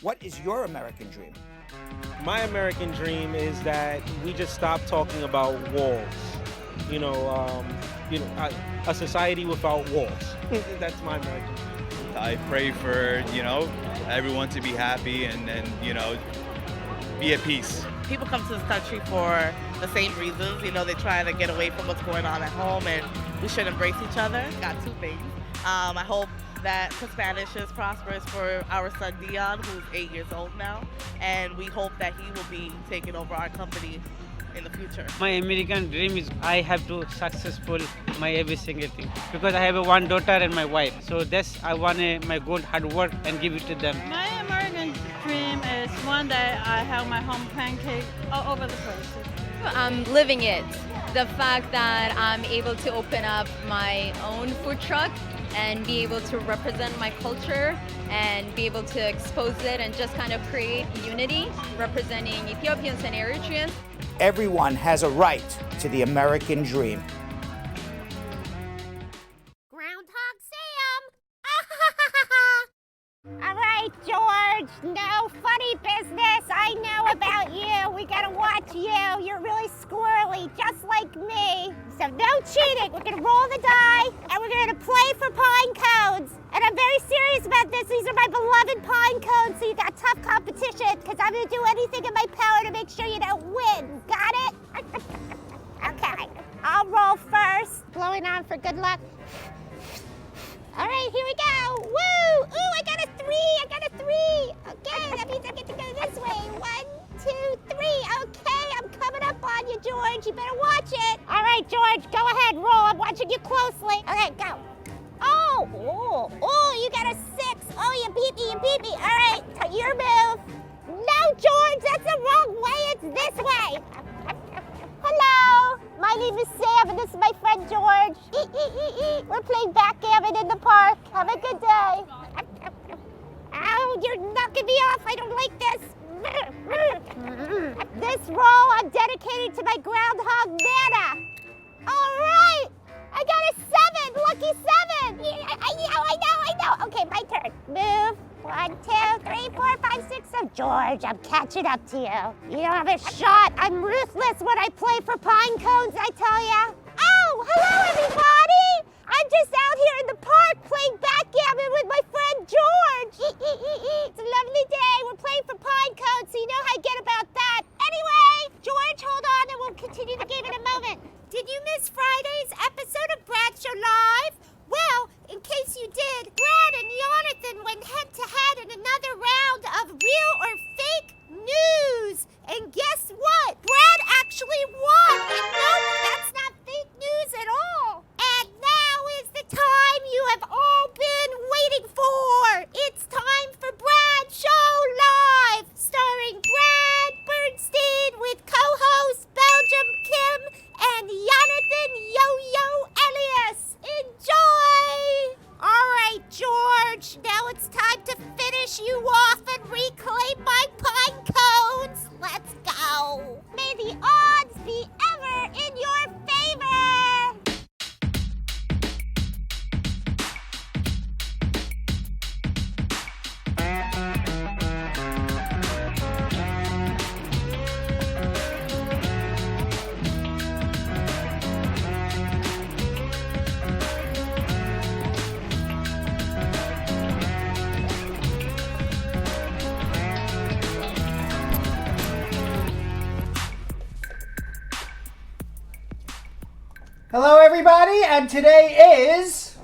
What is your American dream? My American dream is that we just stop talking about walls. You know, a society without walls. That's my American dream. I pray for, everyone to be happy and be at peace. People come to this country for the same reasons. They try to get away from what's going on at home, and we should embrace each other. Got two things. I hope that Spanish is prosperous for our son Dion, who's 8 years old now, and we hope that he will be taking over our company in the future. My American dream is I have to successful my every single thing because I have a one daughter and my wife. So that's I want my good hard work and give it to them. My American dream is one day I have my home pancake all over the place. I'm living it. The fact that I'm able to open up my own food truck and be able to represent my culture and be able to expose it and just kind of create unity representing Ethiopians and Eritreans. Everyone has a right to the American dream. Groundhog Sam! All right, George, no funny business. I know about you. We gotta watch you. You're really squirrely, just like me. So no cheating. We're gonna roll the die, and we're gonna play for pine cones. And I'm very serious about this. These are my beloved pine cones, so you got tough competition, because I'm gonna do anything in my power to make sure you don't win. Got it? Okay, I'll roll first. Blowing on for good luck. All right, here we go. Woo! Ooh, I got a 3. Okay, that means I get to go this way. 1, 2, 3. Okay, I'm coming up on you, George. You better watch it. All right, George, go ahead, roll. I'm watching you closely. Okay, go. Oh, you got a 6. Oh, you beat me. All right, your move. No, George, that's the wrong way. It's this way. Hello, my name is Sam, and this is my friend George. We're playing backgammon in the park. Have a good day. Ow, you're knocking me off. I don't like this. This roll I'm dedicating to my groundhog Nana. All right, I got a 7, lucky 7. I know. Okay, my turn. Move. 1, 2, 3, 4, 5, 6. So George, I'm catching up to you. You don't have a shot. I'm ruthless when I play for pine cones, I tell ya. Oh, hello everybody. I'm just out here in the park playing backgammon with my friend George. It's a lovely day. We're playing for pine cones, so you know how I get about that. Anyway, George, hold on and we'll continue the game in a moment. Did you miss Friday's episode of Bradshaw Live? Well, in case you did, Brad and Jonathan went head-to-head in another round of real or fake news. And guess what? Brad actually won. And no, that's not fake news at all. And now is the time you have all been waiting for. It's time for Bradshaw Live, starring Brad Bernstein with co-host Belgium Kim and Jonathan Yo-Yo Elias. Enjoy! All right, George, now it's time to finish you off and reclaim my pine cones. Let's go. May the odds be ever in your favor. Hello, everybody, and today is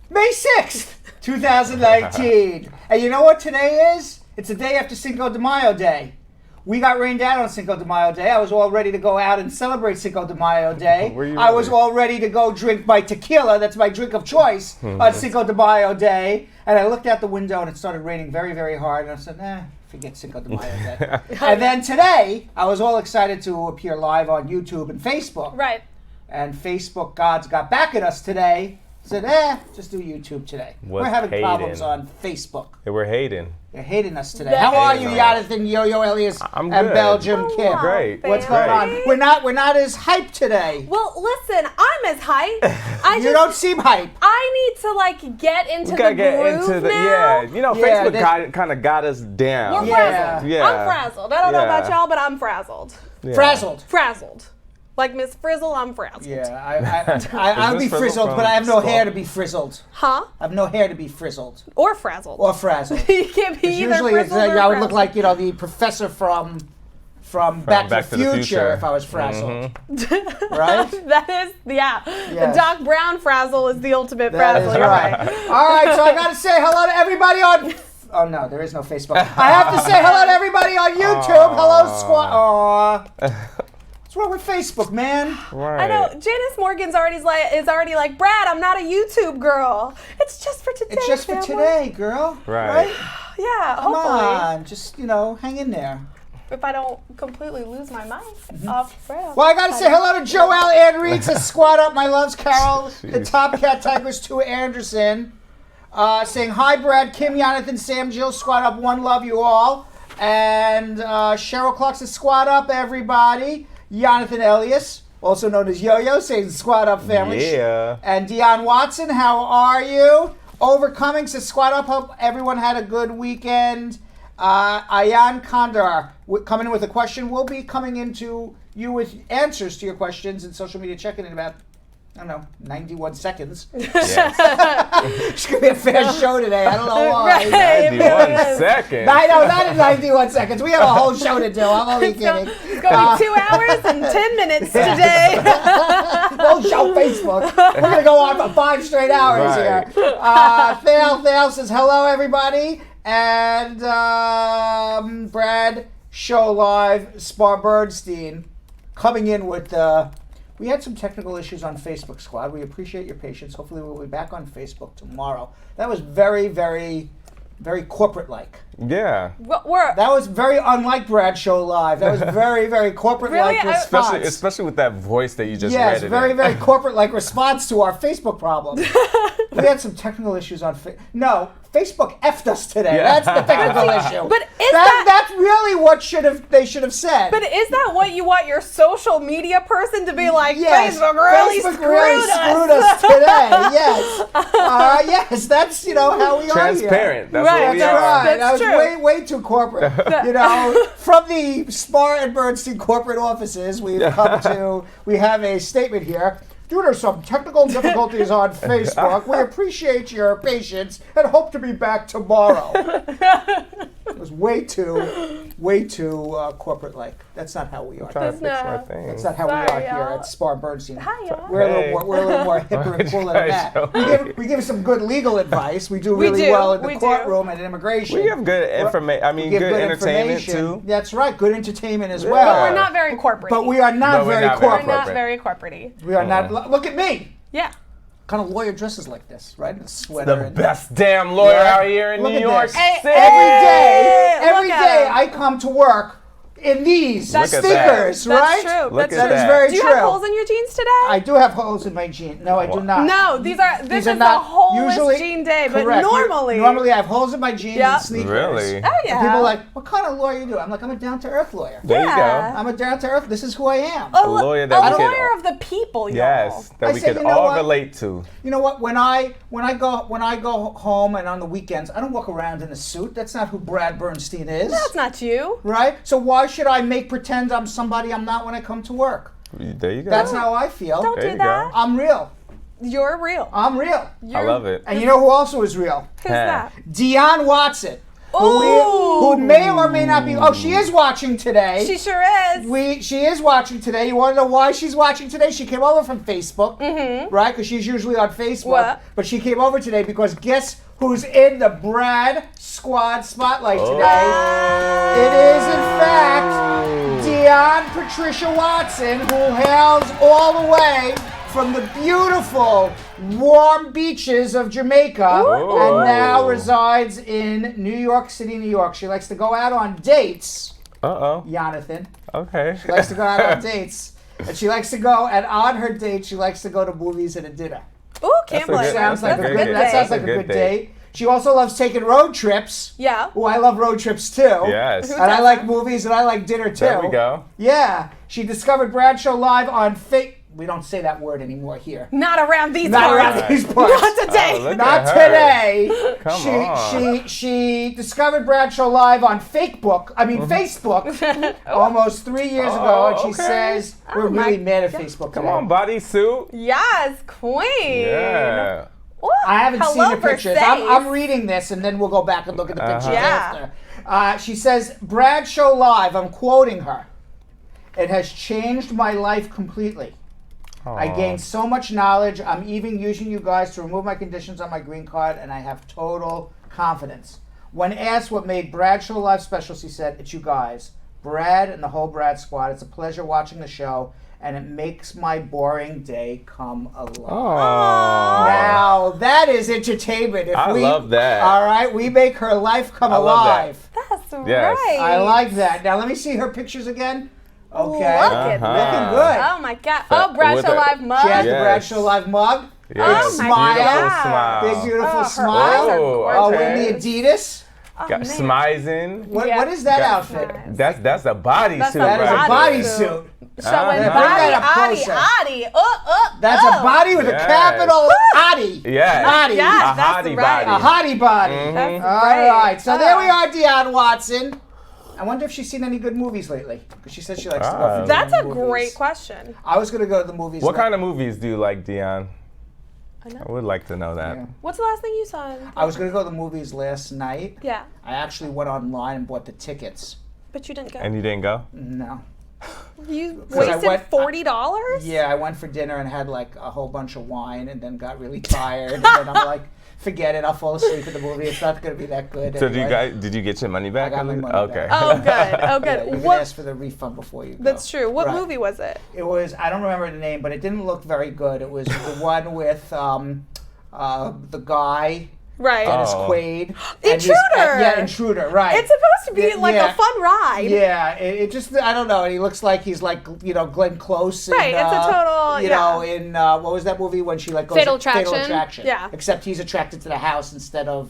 May 6th, 2019. And you know what today is? It's the day after Cinco de Mayo Day. We got rained out on Cinco de Mayo Day. I was all ready to go out and celebrate Cinco de Mayo Day. I was all ready to go drink my tequila. That's my drink of choice on Cinco de Mayo Day. And I looked out the window and it started raining very, very hard. And I said, forget Cinco de Mayo Day. And then today, I was all excited to appear live on YouTube and Facebook. Right. And Facebook gods got back at us today, said, just do YouTube today. Was We're having hating. problems on Facebook. They were hating. They're hating us today. How are you, Jonathan, Yo-Yo, Elias, I'm and good. Belgium Kim? Great. What's going on? We're not as hyped today. Well, listen, I'm as hype. You don't seem hype. I need to like get into We gotta the get groove into the now. Facebook kind of got us down. We're frazzled. Yeah. I'm frazzled. I don't know about y'all, but I'm frazzled. Yeah. Frazzled. Frazzled. Like Miss Frizzle, I'm frazzled. Yeah, I'll be Frizzle frizzled, from but I have no Skull? hair to be frizzled. Huh? I have no hair to be frizzled. Or frazzled. Or frazzled. You can't be either Usually frizzled or I would frazzled. look like, the professor from Back to the Future if I was frazzled. Right? That is, Yes. The Doc Brown frazzle is the ultimate That frazzle. is You're right. All right, so I got to say hello to everybody on... Oh, no, there is no Facebook. I have to say hello to everybody on YouTube. Hello, squad. What's wrong with Facebook, man? Right. I know Janice Morgan's already like, Brad, I'm not a YouTube girl. It's just for today. It's just family. for today, girl. Right. Yeah, Come hopefully. on, just, hang in there. If I don't completely lose my mind off Brad. Well, I got to say hello to Joelle Ann Reed, says squad up, my loves, Carol, the Top Cat Tigers 2 Anderson. Saying hi, Brad, Kim, Jonathan, Sam, Jill, squad up, one love you all. And Cheryl Clark says squad up, everybody. Jonathan Elias, also known as Yo-Yo, saying squad up, family. Yeah. And Dion Watson, how are you? Overcoming says squad up, hope everyone had a good weekend. Ayan Kandar coming in with a question. We'll be coming into you with answers to your questions in social media check-in in about, 91 seconds. It's going to be a fast show today. I don't know why. 91 seconds. I know, not in 91 seconds. We have a whole show to do. I'm only kidding. It's going to be 2 hours and 10 minutes today. Whole show Facebook. We're going to go on for 5 straight hours here. Thale says, hello, everybody. And Brad Show Live, Spar Bernstein, coming in with we had some technical issues on Facebook, squad. We appreciate your patience. Hopefully we'll be back on Facebook tomorrow. That was very, very, very corporate-like. Yeah. That was very unlike Brad Show Live. That was very, very corporate-like response. Especially with that voice that you just read. Yes, it very, in. very corporate-like response to our Facebook problem. We had some technical issues on No, Facebook effed us today. Yeah. That's the technical issue. But that's really what they should have said. But is that what you want your social media person to be like? Yes, Facebook really screwed us today. Yes, yes, that's how we Transparent. are here. That's what we are. Right. That's That was way too corporate. From the Spar and Bernstein corporate offices, we have a statement here. Due to some technical difficulties on Facebook, we appreciate your patience and hope to be back tomorrow. It was way too corporate-like. That's not how we are. I'm trying to fix my thing. That's not how we are here at Spar Bernstein. Hi, y'all. We're a little more hipper and cooler than that. We give some good legal advice. We do really well in the courtroom and immigration. We have good information. I mean, good entertainment information. too. That's right. Good entertainment as But well. we're not very corporate. But we are not very corporate. We're not very corporate-y. We are not. Look at me. Yeah. Kind of lawyer dresses like this, right? In a sweater. The best damn lawyer out here in New York City. Every day I come to work in these sneakers, right? That's true. That is very true. Do you have holes in your jeans today? I do have holes in my jeans. No, I do not. No, this is a holeless jean day, but correct. normally I have holes in my jeans and sneakers. Really? Oh yeah. And people are like, what kind of lawyer you do? I'm like, I'm a down-to-earth lawyer. There you go. I'm a down-to-earth. This is who I am. A lawyer that we could, lawyer of the people, y'all. yes, that we could all relate to. You know what? When I go home and on the weekends, I don't walk around in a suit. That's not who Brad Bernstein is. That's not you. Right? So why should I pretend I'm somebody I'm not when I come to work? There you go. That's how I feel. Don't do that. I'm real. You're real. I'm real. I love it. And you know who also is real? Who's that? Dion Watson. Who may or may not be. Oh, she is watching today. She sure is. She is watching today. You want to know why she's watching today? She came over from Facebook, right? Because she's usually on Facebook. What? But she came over today because guess who's in the Brad Squad spotlight today? It is, in fact, Dion Patricia Watson, who hails all the way from the beautiful, warm beaches of Jamaica and now resides in New York City, New York. She likes to go out on dates. Jonathan. Okay. She likes to go out on dates. And she likes to go, and on her date, she likes to go to movies and a dinner. Ooh, can't blame her. Sounds like That's a good. That sounds like a good date. She also loves taking road trips. Yeah. Oh, I love road trips too. Yes. And I like movies and I like dinner too. There we go. Yeah. She discovered Bradshaw live on We don't say that word anymore here. Not around these Not parts. around these parts. Not today. Oh, look Not at her. today. Come on. She discovered Bradshaw live on Facebook. Almost 3 years ago, and she says we're really mad at Facebook. Come on, bodysuit. Yes, queen. Yeah. Ooh, I haven't seen hello, the pictures. Versace. I'm reading this, and then we'll go back and look at the pictures Yeah. after. She says, Bradshaw Live, I'm quoting her, it has changed my life completely. I gained so much knowledge. I'm even using you guys to remove my conditions on my green card, and I have total confidence. When asked what made Bradshaw Live special, she said, it's you guys, Brad and the whole Brad squad. It's a pleasure watching the show, and it makes my boring day come alive. Now, that is entertainment. I love that. All right, we make her life come I love that. alive. That's Yes. right. I like that. Now, let me see her pictures again. Okay. Look at Uh-huh. that. Looking good. Oh my God. Oh, Bradshaw with a- Live mug. She has the Yes. Bradshaw Live mug. Yes. Oh my Smile. Beautiful God. smile. Big, beautiful Oh, her smile. eyes are Oh, in okay. the Adidas. Oh, Got man. smizing. What is that Got- outfit? That's a bodysuit. That's a That is a Bodysuit. bodysuit. Showing Uh-huh. body, Bring that up Adi, closer. Adi. That's a body with Yes. a capital Adi. Yes. Adi. Yes, A that's hottie right. A body. hottie body. That's All right. right. So there we are, Dionne Watson. I wonder if she's seen any good movies lately. Because she said she likes to go for That's a movies. great question. I was going to go to the movies. What kind of movies do you like, Dionne? I know. I would like to know that. Yeah. What's the last thing you saw? I was going to go to the movies last night. Yeah, I actually went online and bought the tickets. but you didn't go. And you didn't go? No. You 'Cause I wasted went- $40? Yeah, I went for dinner and had like a whole bunch of wine and then got really tired. And then I'm like, forget it, I'll fall asleep in the movie. It's not going to be that good. So anyway. did you get your money back? I got my money Okay. back. Oh, good. Oh, Yeah, good. you can What? ask for the refund before you go. That's true. What Right. movie was it? It was, I don't remember the name, but it didn't look very good. It was the one with the guy, Right. Dennis Oh. Quaid. Intruder! Yeah, Intruder, right. It's supposed to be like Yeah. a fun ride. Yeah, it just, I don't know. He looks like he's like, Glenn Close. Right, it's a total, You know, in, what was that movie when she like goes... Fatal Fatal Attraction? Attraction. Yeah. Except he's attracted to the house instead of,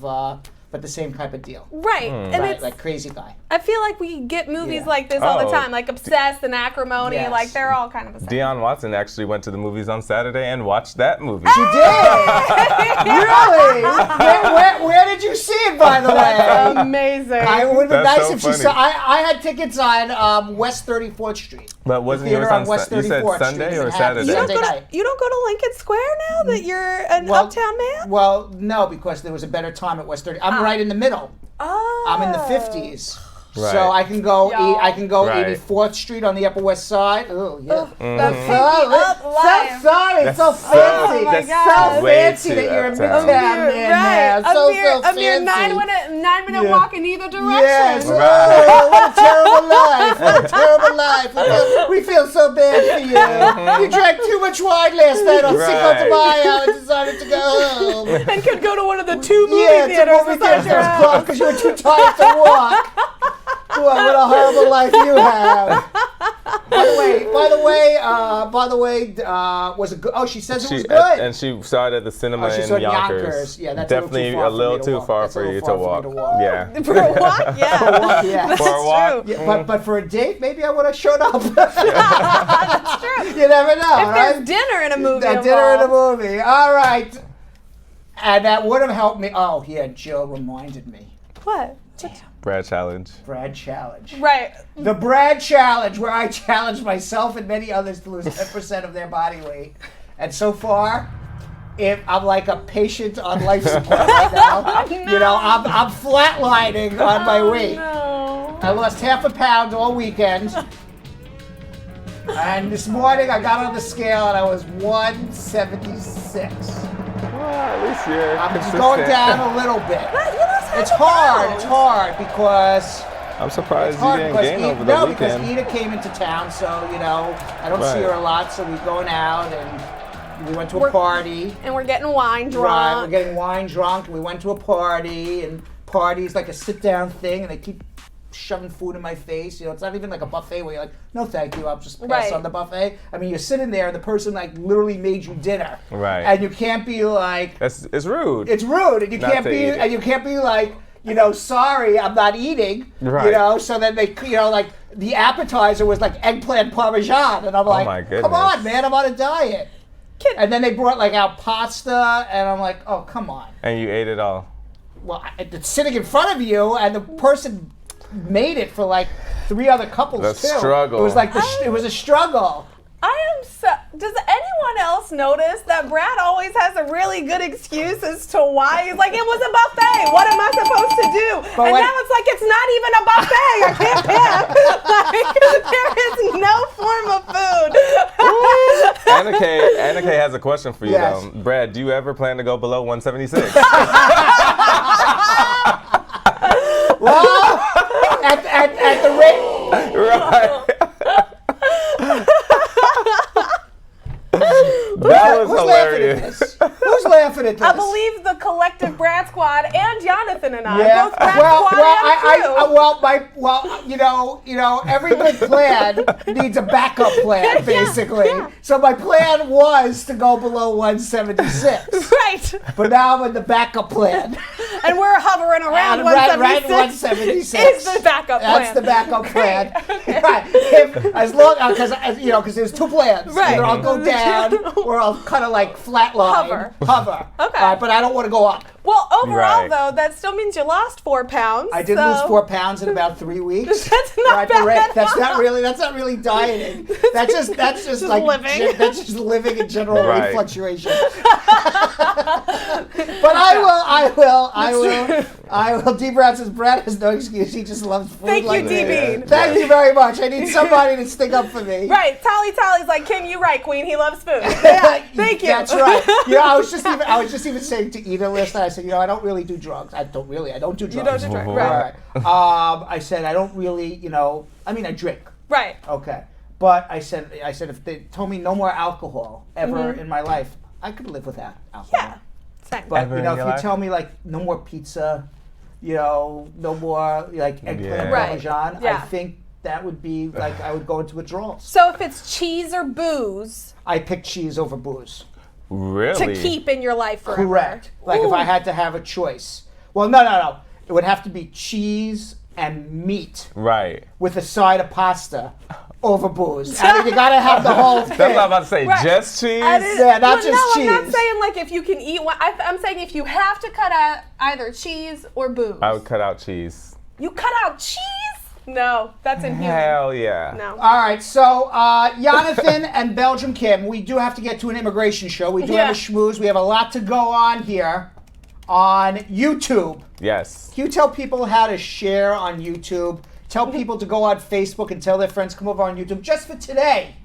but the same type of deal. Right. And Right, it's like crazy guy. I feel like we get movies Yeah. like this all the Oh. time, like Obsessed and Acrimony, Yes. like they're all kind of the same. Dionne Watson actually went to the movies on Saturday and watched that movie. She did! Really? Where did you see it, by the way? Amazing. It would have been That's nice so if she funny. saw. I had tickets on West 34th Street. But wasn't theater yours on on West you said 34th Sunday Street or in Saturday? you don't Sunday go to night. you don't go to Lincoln Square now that you're an Well, uptown man? Well, no, because there was a better time at West 30. I'm right in the middle. Oh. I'm in the 50s. Right. So I can go. Y'all. I can go Right. 84th Street on the Upper West Side. Oh yeah. The pinky up So life. sorry, it's so That's fancy. my that's God. So way fancy too that you're a uptown. Midtown man Right. now. So a mere fancy. 9-minute Yeah. walk in either direction. Yes. Right. Oh, what a terrible life. What a terrible life. We feel so bad for you. You drank too much wine last night on Cinco de Right. Mayo and decided to go home. And could go to one of the two movie Yeah, theaters to movie besides theaters your was house. closed because you were too tired to walk. Boy, what a horrible life you have. By the way, was it good? Oh, she says it was good. And she saw it at the cinema She in saw it in Yonkers. Yonkers. Yeah, that's definitely a little too far far for for me you to to walk. walk. Yeah. For a walk? Yeah. Yeah. That's For a walk. true. Yeah, but for a date, maybe I would have showed up. That's true. You never know, If right? there's dinner in a movie A dinner in a involved. movie. All right. And that would have helped me. Oh, yeah, Jill reminded me. What? Brad Challenge. Brad Challenge. Right. The Brad Challenge, where I challenge myself and many others to lose 10% of their body weight. And so far, if I'm like a patient on life support right now. You know, I'm flatlining on my weight. No. I lost half a pound all weekend. And this morning I got on the scale and I was 176. Well, at least you're I'm just consistent. going down a little bit. It's hard because I'm surprised it's you hard didn't because gain Eda, over the no, weekend. because Eda came into town, so you know I don't see Right. her a lot. So we're going out and we went to a party. And we're getting wine drunk. Right, we're getting wine drunk. And we went to a party, and parties like a sit-down thing, and they keep shoving food in my face. It's not even like a buffet where you're like, no, thank you, I'll just pass Right. on the buffet. I mean, you're sitting there and the person like literally made you dinner, Right. and you can't be like, It's rude. it's rude, and you Not can't to be, eat it. and you can't be like, sorry, I'm not eating. Right. So then they, like the appetizer was like eggplant parmesan, and I'm like, my come goodness. on, man, I'm on a diet. And then they brought like out pasta, and I'm like, oh, come on. And you ate it all. Well, it's sitting in front of you, and the person made it for like 3 other couples The too. struggle. It was like it was a struggle. Does anyone else notice that Brad always has a really good excuse as to why he's like, it was a buffet. What am I supposed to do? But and when- now it's like, it's not even a buffet. I can't pick. Like, there is no form of food. Anna Kay has a question for you Yes. though. Brad, do you ever plan to go below 176? Well, at the rate. Right. That was Who's hilarious. laughing at this? Who's laughing at this? I believe the collective Brad Squad and Jonathan and I, Yeah. both Brad Well, Squad and crew. every good plan needs a backup plan, basically. So my plan was to go below 176, Right. but now I'm in the backup plan. And we're hovering around Right, 176. 176 is the backup plan. That's the backup plan. Right. Because there's 2 plans. Right. Either I'll go down or I'll kind of like flatline. Hover. Okay. All right, but I don't want to go up. Well, overall, Right. though, that still means you lost 4 pounds. I did so- lose 4 pounds in about 3 weeks. That's not bad. That's not really dieting. That's just like living. That's just living in general Right. weight fluctuation. But I will. D. Brown says Brad has no excuse. He just loves food. Thank you, like D. that. Bean. Thank you very much. I need somebody to stick up for me. Right, Tally's like, Kim, you right, Queen. He loves food. Yeah, thank you. That's right. I was just even saying to Eat a List. I said, I don't really do drugs. I don't do drugs. You don't do drugs, All right? right. I said I don't really. I drink. Right. Okay. But I said if they told me no more alcohol ever in my life, I could live without alcohol. Yeah. Same. But Ever in if your you life? tell me like no more pizza, no more like eggplant Yeah. Right. parmesan, Yeah. I think that would be like I would go into withdrawals. So if it's cheese or booze I pick cheese over booze. Really? to keep in your life forever. Correct. Like if I had to have a choice. Well, no. It would have to be cheese and meat Right. with a side of pasta over booze. I mean, you gotta have the whole thing. That's what I'm about to say. Right. Just cheese? Yeah, not just no, cheese. I'm not saying like if you can eat one. I'm saying if you have to cut out either cheese or booze. I would cut out cheese. You cut out cheese? No, that's inhuman. Hell yeah. No. All right, so Jonathan and Belgium Kim, we do have to get to an immigration show. We do have a schmooze. We have a lot to go on here on YouTube. Yes. Can you tell people how to share on YouTube? Tell people to go on Facebook and tell their friends come over on YouTube just for today.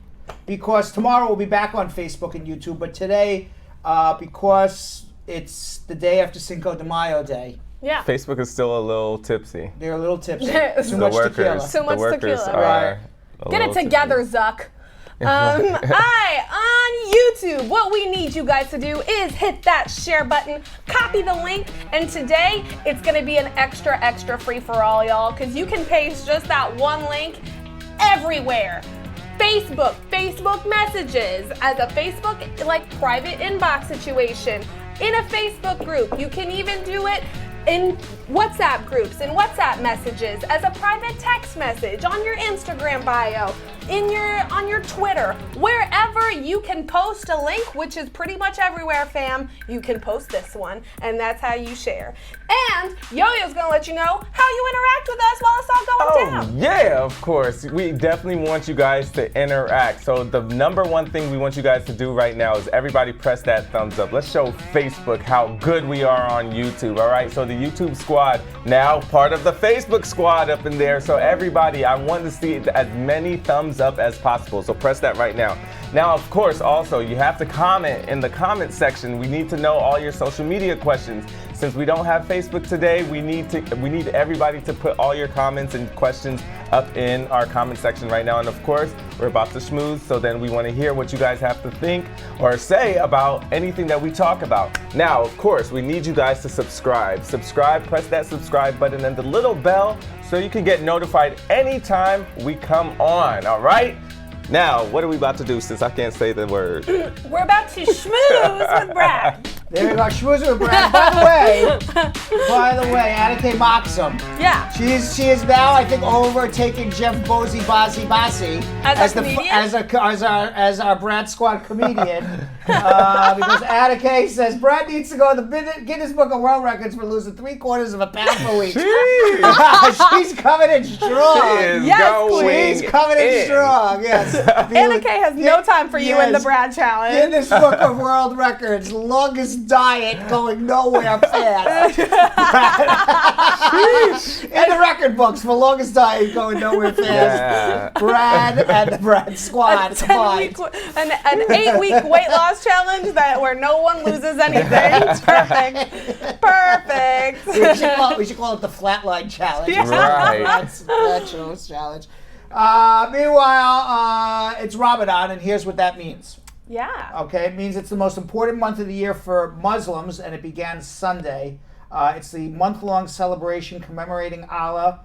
Because tomorrow we'll be back on Facebook and YouTube. But today, because it's the day after Cinco de Mayo Day, Yeah. Facebook is still a little tipsy. they're a little tipsy. The Too much tequila. Too much the workers tequila. are a Get it little together, tipsy. Zuck. Hi, on YouTube, what we need you guys to do is hit that share button, copy the link, and today it's gonna be an extra free for all, y'all, because you can paste just that one link everywhere. Facebook messages, as a Facebook like private inbox situation, in a Facebook group. You can even do it in WhatsApp groups, in WhatsApp messages, as a private text message, on your Instagram bio, on your Twitter, wherever you can post a link, which is pretty much everywhere, fam, you can post this one, and that's how you share. And Yo-Yo's gonna let you know how you interact with us while it's all going down. Yeah, of course. We definitely want you guys to interact. So the number one thing we want you guys to do right now is everybody press that thumbs up. Let's show Facebook how good we are on YouTube, all right? So the YouTube squad, now part of the Facebook squad up in there. So everybody, I want to see as many thumbs up as possible. So press that right now. Now, of course, also, you have to comment in the comment section. We need to know all your social media questions. since we don't have Facebook today, we need everybody to put all your comments and questions up in our comment section right now. And of course, we're about to schmooze, so then we want to hear what you guys have to think or say about anything that we talk about. Now, of course, we need you guys to subscribe. Press that subscribe button and the little bell so you can get notified anytime we come on, all right? Now, what are we about to do since I can't say the word? We're about to schmooze with Brad. There we go, schmooze with Brad. By the way, Anna K. Moxham. Yeah. She is now, I think, overtaking Jeff Bozzi Bassi as our Brad Squad comedian. Because Anna K. says Brad needs to go in the Guinness Book of World Records for losing 3/4 of a pound per week. She's coming in strong. She is going She's coming in strong. Yes. Anna K. has no time for you in the Brad Challenge. Guinness Book of World Records, longest diet going nowhere fast. In the record books for longest diet going nowhere fast. Yeah. Brad and the Brad Squad combined. An 8-week weight loss challenge where no one loses anything. Perfect. We should call it the Flatline Challenge. Yeah. Right. That's Flatline Challenge. Meanwhile, it's Ramadan, and here's what that means. Yeah. Okay, it means it's the most important month of the year for Muslims, and it began Sunday. It's the month-long celebration commemorating Allah,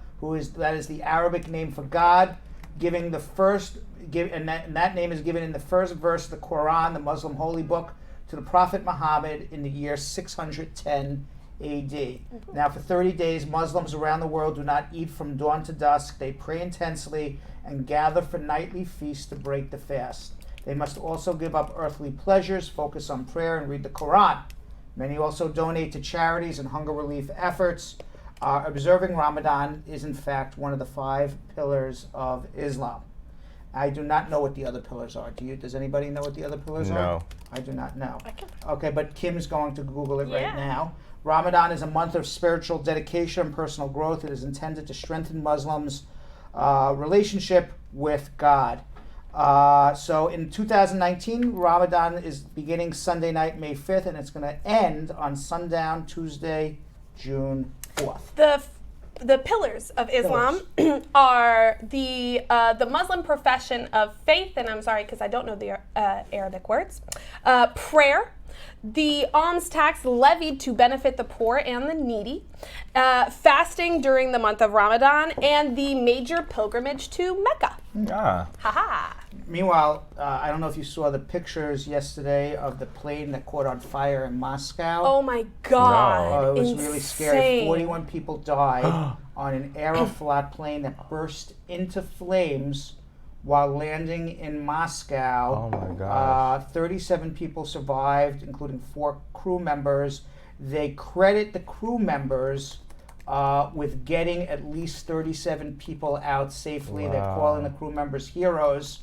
that is the Arabic name for God, and that name is given in the first verse of the Quran, the Muslim holy book, to the Prophet Muhammad in the year 610 AD. Now, for 30 days, Muslims around the world do not eat from dawn to dusk. They pray intensely and gather for nightly feasts to break the fast. They must also give up earthly pleasures, focus on prayer, and read the Quran. Many also donate to charities and hunger relief efforts. Observing Ramadan is, in fact, one of the 5 pillars of Islam. I do not know what the other pillars are. Does anybody know what the other pillars are? No. I do not know. Okay, but Kim's going to Google it right now. Ramadan is a month of spiritual dedication and personal growth. It is intended to strengthen Muslims' relationship with God. So in 2019, Ramadan is beginning Sunday night, May 5th, and it's going to end on sundown Tuesday, June 4th. The pillars of Islam are the Muslim profession of faith, and I'm sorry because I don't know the Arabic words, prayer, the alms tax levied to benefit the poor and the needy, fasting during the month of Ramadan, and the major pilgrimage to Mecca. Ha-ha. Meanwhile, I don't know if you saw the pictures yesterday of the plane that caught on fire in Moscow. Oh my God. Oh, it was Insane. really scary. 41 people died on an Aeroflot plane that burst into flames while landing in Moscow. Oh my gosh. 37 people survived, including 4 crew members. They credit the crew members with getting at least 37 people out safely. Wow. They're calling the crew members heroes.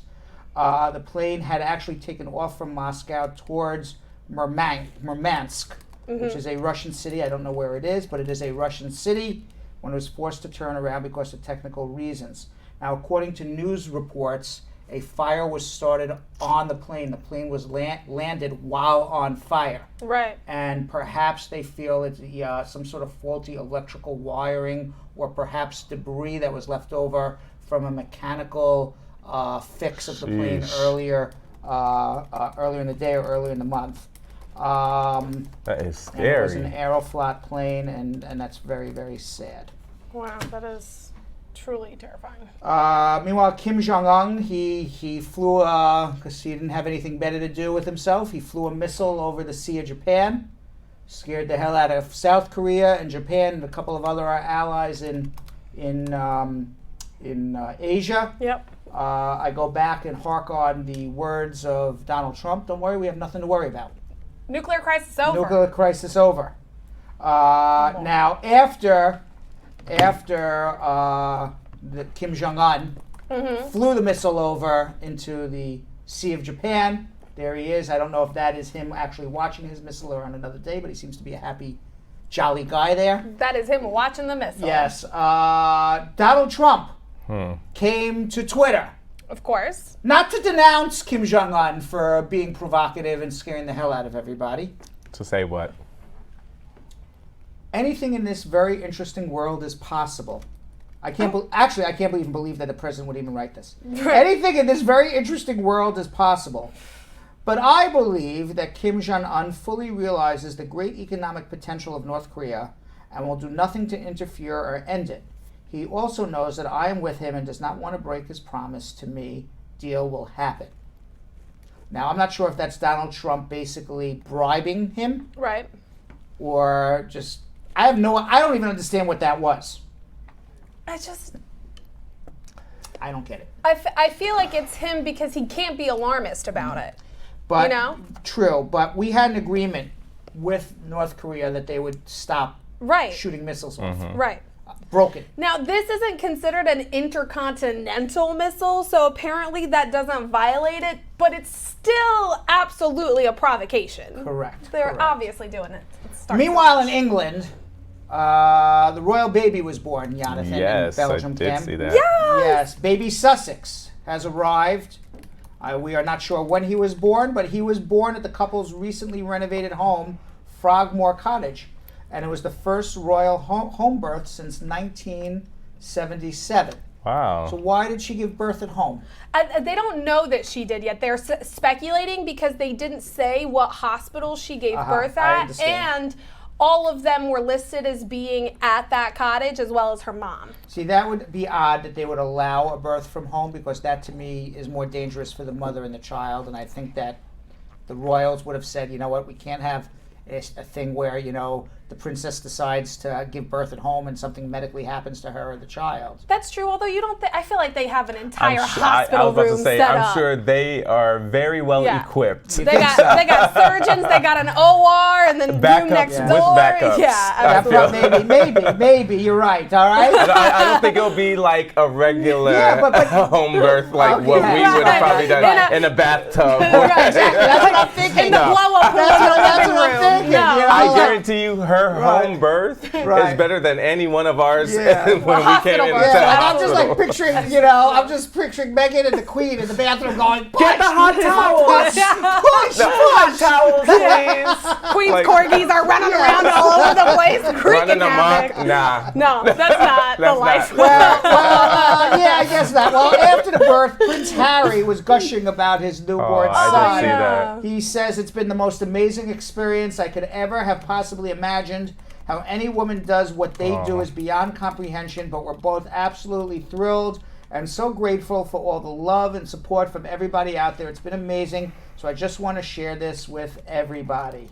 The plane had actually taken off from Moscow towards Murmansk, which is a Russian city. I don't know where it is, but it is a Russian city, when it was forced to turn around because of technical reasons. Now, according to news reports, a fire was started on the plane. The plane was landed while on fire. Right. And perhaps they feel it's some sort of faulty electrical wiring, or perhaps debris that was left over from a mechanical fix of the plane earlier in the day or earlier in the month. That is scary. It was an Aeroflot plane, and that's very, very sad. Wow, that is truly terrifying. Meanwhile, Kim Jong-un, he flew, because he didn't have anything better to do with himself, he flew a missile over the Sea of Japan, scared the hell out of South Korea and Japan and a couple of other allies in Asia. Yep. I go back and hark on the words of Donald Trump. Don't worry, we have nothing to worry about. Nuclear crisis over. Nuclear crisis over. Now, after the Kim Jong-un flew the missile over into the Sea of Japan, there he is. I don't know if that is him actually watching his missile or on another day, but he seems to be a happy, jolly guy there. That is him watching the missile. Yes. Donald Trump came to Twitter. Of course. Not to denounce Kim Jong-un for being provocative and scaring the hell out of everybody. To say what? anything in this very interesting world is possible. I can't actually, I can't even believe that the president would even write this. Anything in this very interesting world is possible. But I believe that Kim Jong-un fully realizes the great economic potential of North Korea and will do nothing to interfere or end it. He also knows that I am with him and does not want to break his promise to me. Deal will happen. Now, I'm not sure if that's Donald Trump basically bribing him. Right. Or just, I don't even understand what that was. I don't get it. I feel like it's him because he can't be alarmist about it. But, you know? True, but we had an agreement with North Korea that they would stop shooting missiles off. Right. Broken. Now, this isn't considered an intercontinental missile, so apparently that doesn't violate it, but it's still absolutely a provocation. Correct. They're obviously doing it. Meanwhile, in England, the royal baby was born, Jonathan, in Belgium. I did see that. Yes, baby Sussex has arrived. We are not sure when he was born, but he was born at the couple's recently renovated home, Frogmore Cottage. And it was the first royal home birth since 1977. Wow. So why did she give birth at home? They don't know that she did yet. They're speculating because they didn't say what hospital she gave birth at. And all of them were listed as being at that cottage as well as her mom. See, that would be odd that they would allow a birth from home because that to me is more dangerous for the mother and the child. And I think that the royals would have said, you know what, we can't have a thing where, you know, the princess decides to give birth at home and something medically happens to her or the child. That's true, although you don't I feel like they have an entire I hospital was about room to say, set I'm up. sure they are very well equipped. They got surgeons, they got an OR, and then room next door. With backups. Yeah, absolutely. Maybe, you're right, all right? I don't think it'll be like a regular home birth like what we would have probably done in a bathtub. That's what I'm thinking. In the blow-up pool in the living room. I guarantee you her home birth is better than any one of ours when we came into town. I'm just like picturing, I'm just picturing Meghan and the Queen in the bathroom going, get the hot towels! Push! Hot towels, please! Queen's corgis are running around all over the place, Running creaking havoc. Nah. No, that's not the life. Well, I guess not. Well, after the birth, Prince Harry was gushing about his newborn son. I did see that. He says it's been the most amazing experience I could ever have possibly imagined. How any woman does what they do is beyond comprehension, but we're both absolutely thrilled and so grateful for all the love and support from everybody out there. It's been amazing, so I just want to share this with everybody.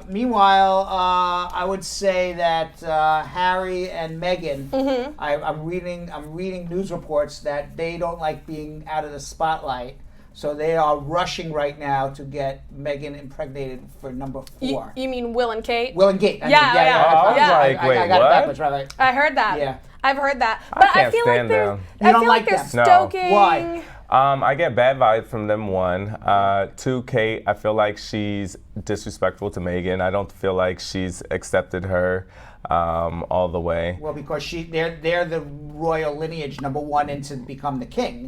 Meanwhile, I would say that Harry and Meghan, I'm reading news reports that they don't like being out of the spotlight. So they are rushing right now to get Meghan impregnated for number 4. You mean Will and Kate? Will and Kate. I got wait, it backwards, right? I heard that. Yeah. I've heard that. But I feel like they're, stoking. Why? I get bad vibes from them, 1. 2, Kate, I feel like she's disrespectful to Meghan. I don't feel like she's accepted her all the way. Well, because they're the royal lineage, number 1, and to become the king.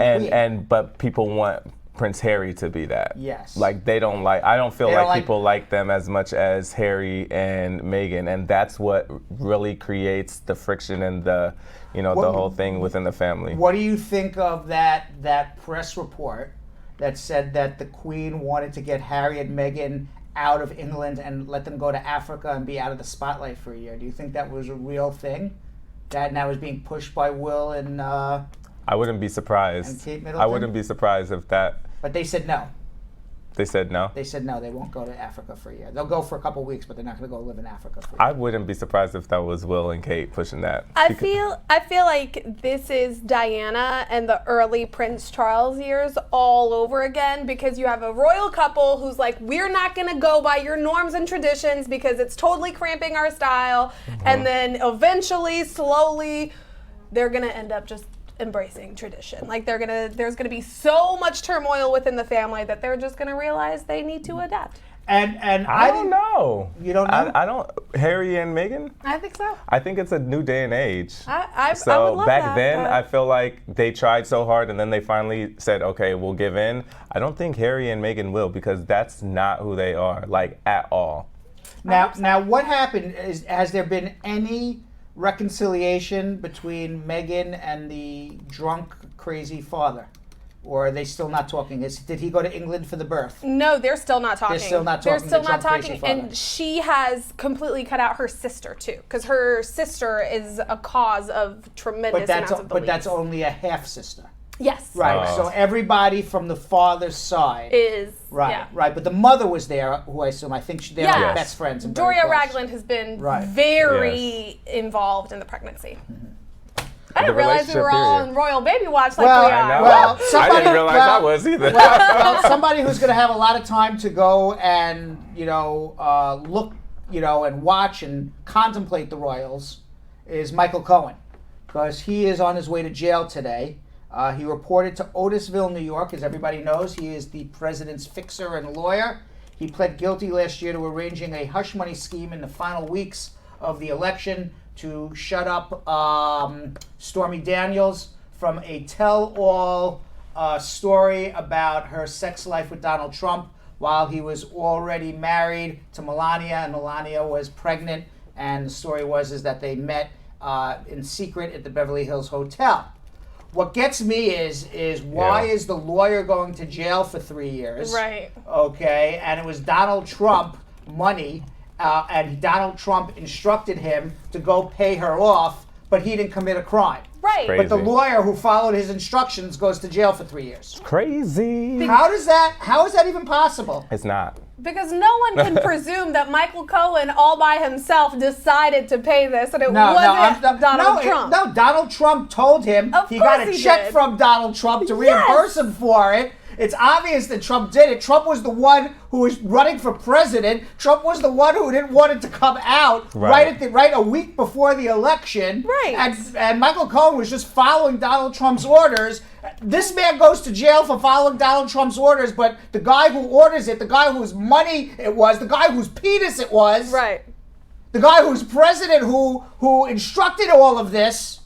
But people want Prince Harry to be that. Yes. Like I don't feel like people like them as much as Harry and Meghan, and that's what really creates the friction and the whole thing within the family. What do you think of that press report that said that the Queen wanted to get Harry and Meghan out of England and let them go to Africa and be out of the spotlight for a year? Do you think that was a real thing? That now is being pushed by Will and I wouldn't be surprised. And Kate Middleton? I wouldn't be surprised if that. But they said no. They said no? They said no, they won't go to Africa for a year. They'll go for a couple weeks, but they're not going to go live in Africa for a year. I wouldn't be surprised if that was Will and Kate pushing that. I feel like this is Diana and the early Prince Charles years all over again, because you have a royal couple who's like, we're not going to go by your norms and traditions because it's totally cramping our style. And then eventually, slowly, they're going to end up just embracing tradition. Like there's gonna be so much turmoil within the family that they're just gonna realize they need to adapt. And I don't know. You don't know? I don't. Harry and Meghan? I think so. I think it's a new day and age. I so would love back that, then, but I feel like they tried so hard and then they finally said, okay, we'll give in. I don't think Harry and Meghan will, because that's not who they are, like, at all. Now, what happened is, has there been any reconciliation between Meghan and the drunk, crazy father? Or are they still not talking? Did he go to England for the birth? No, they're still not talking. They're still not talking. They're still the not drunk, crazy talking. father. And she has completely cut out her sister, too. Because her sister is a cause of tremendous amounts of But that's only a half sister. Yes. Right. Oh. So everybody from the father's side Is. right. Yeah. Right. But the mother was there, who I assume they're Yes. like best friends. And very Doria close. Ragland has been Right. very involved in the pregnancy. I didn't The realize we were relationship all period. on Royal Baby Watch like Well, we I are. know. Well, I somebody- didn't realize well- I was either. well, somebody who's going to have a lot of time to go and look, and watch and contemplate the royals is Michael Cohen, because he is on his way to jail today. He reported to Otisville, New York. As everybody knows, he is the president's fixer and lawyer. He pled guilty last year to arranging a hush money scheme in the final weeks of the election to shut up Stormy Daniels from a tell-all story about her sex life with Donald Trump while he was already married to Melania, and Melania was pregnant. And the story is that they met in secret at the Beverly Hills Hotel. What gets me is why is the lawyer going to jail for 3 years? Right. Okay, and it was Donald Trump money, and Donald Trump instructed him to go pay her off, but he didn't commit a crime. Right. Crazy. But the lawyer who followed his instructions goes to jail for 3 years. Crazy. How is that even possible? It's not. Because no one can presume that Michael Cohen all by himself decided to pay this and it wasn't Donald Trump. No, Donald Trump told him Of he got course a he check did. from Donald Trump to reimburse him for it. It's obvious that Trump did it. Trump was the one who was running for president. Trump was the one who didn't want it to come out right a week before the election. Right. And Michael Cohen was just following Donald Trump's orders. This man goes to jail for following Donald Trump's orders, but the guy who orders it, the guy whose money it was, the guy whose penis it was, Right. the guy who's president who instructed all of this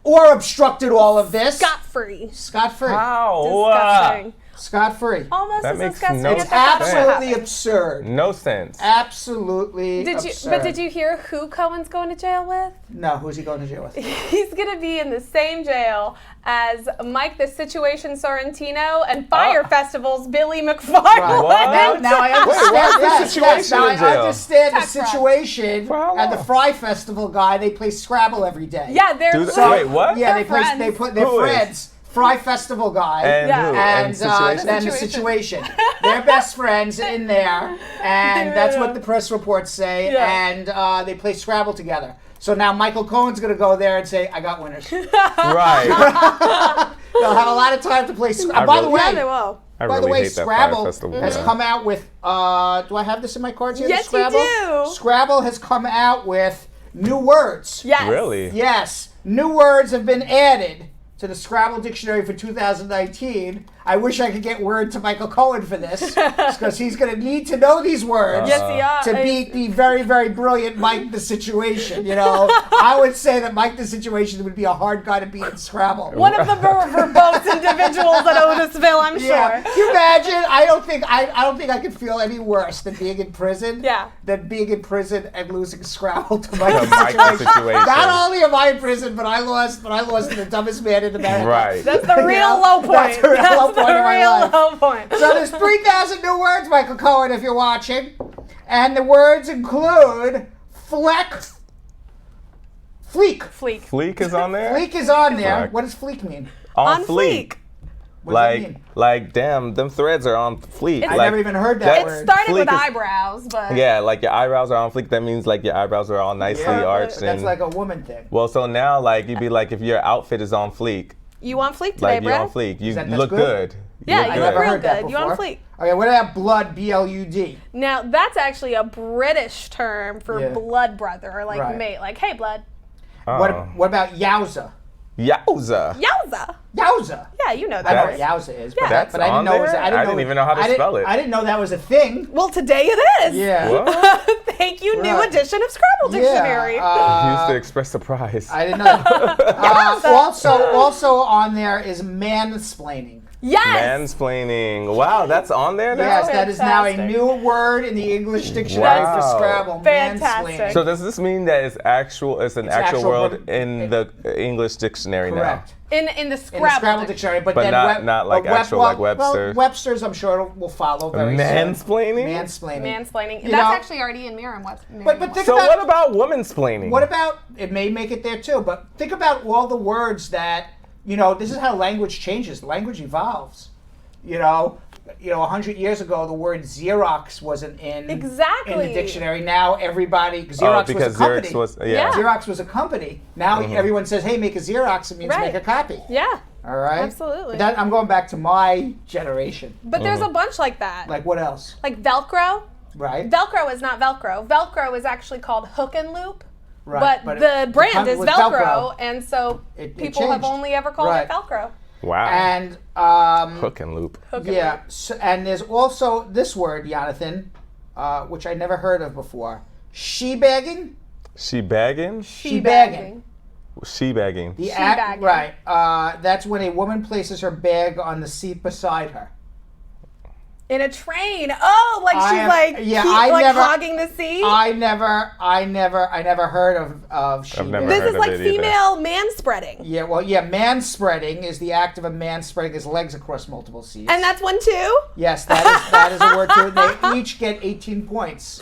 or obstructed all of this. Scot-free. Scot-free. Disgusting. Scot-free. Almost That as makes disgusting no as It's the fact that it absolutely happened. absurd. No sense. Absolutely But absurd. did you hear who Cohen's going to jail with? No, who's he going to jail with? He's going to be in the same jail as Mike the Situation Sorrentino and Fire Festival's Billy McFarland. What? Now I understand Wait, what's the that. situation Now in I jail? understand the Tax fraud. situation. For how And the long? Fry Festival guy, they play Scrabble every day. Yeah, they're Do they- wait, what? Yeah, They're friends. they're Who is? friends. Fry Festival guy. And Yeah. who? And Situation? then the situation. They're best friends in there, and that's what the press reports say. Yeah. And they play Scrabble together. So now Michael Cohen's going to go there and say, "I got winners." Right. They'll have a lot of time to play Scrabble. By the really- way, Yeah, they will. I by really the way, hate that Scrabble Fire Festival has guy. come out with. Do I have this in my cards here? Yes, the Scrabble? you do. Scrabble has come out with new words. Yes. Really? Yes, new words have been added to the Scrabble dictionary for 2019. I wish I could get word to Michael Cohen for this, because he's going to need to know these words Yes, he to is. beat the very, very brilliant Mike the Situation. I would say that Mike the Situation would be a hard guy to beat in Scrabble. One of the verbose individuals at Otisville, I'm Yeah. sure. Can you imagine? I don't think I could feel any worse than being in prison. Yeah. Than being in prison and losing Scrabble to Mike To Mike the Situation. Not only am I in prison, but I lost to the dumbest man in America. Right. That's the real low point. That's the real low point of my life. low point. So there's 3,000 new words, Michael Cohen, if you're watching. And the words include fleek. Fleek. Fleek is on there? Fleek is on there. Fleek. What does fleek mean? On fleek. What does that mean? Like, damn, them threads are on fleek. I like, never even heard that It word. started with Fleek is- eyebrows, but Yeah, like your eyebrows are on fleek. That means like your eyebrows are all nicely arched. That's and, like a woman thing. well, so now like you'd be like, if your outfit is on fleek, you on fleek today, like you're Brad? on fleek, you That's look good? good. Yeah, look you I look never real heard that good. You on before. fleek. Okay, what about blood, B-L-U-D? Now that's actually a British term for Yeah. blood brother or like Right. mate. Like, hey, blood. Oh. What about yowza? Yowza. Yowza. Yowza. Yeah, you know I that. know word. what yowza is, Yeah. but, That's but I didn't on know it was. there? I didn't, I didn't even know how to spell it. I didn't know that was a thing. Well, today it is. Yeah. What? Thank you, new Right. edition of Scrabble Dictionary. Used to express surprise. I didn't know. Also on there is mansplaining. Yes. Mansplaining. Wow, that's on there now? Yes, that is now a Fantastic. new word in the English dictionary for Wow. Scrabble. Fantastic. Mansplaining. So does this mean that it's an actual actual word word in the English dictionary Correct. In the In the Scrabble. Scrabble dictionary, but then not like actual, like Webster. Well, Webster's, I'm sure, will follow now? very Mansplaining? soon. Mansplaining. Mansplaining. You That's know- actually already in Merriam-Webster. But think So about what about womansplaining? what about it may make it there too, but think about all the words that this is how language changes. Language evolves. 100 years ago, the word Xerox wasn't in Exactly. in the dictionary. Now everybody Xerox because was a company. Xerox was Yeah. Xerox was a company. Now everyone says, "Hey, make a Xerox." It means Right. make a copy. Yeah. All right. Absolutely. I'm going back to my generation. But there's a bunch like that. Like what else? Like Velcro. Right. Velcro is not Velcro. Velcro is actually called Hook and Loop. Right. But the brand company is was Velcro, and so It people have changed. only ever called Right. it Velcro. Wow. And Hook and loop. Hook and yeah, Loop. so, and there's also this word, Jonathan, which I never heard of before. She-bagging? She bagging? She-bagging. She bagging. The She-bagging. right. That's when a woman places her bag on the seat beside her. In a train. Oh, like I she's am- like, yeah, keep, I like never- hogging the seat. I never heard of she-bagging. never This heard is of like it either. female man spreading. Yeah, well, man-spreading is the act of a man spreading his legs across multiple seats. And that's one too? yes, that is a word too. They each get 18 points.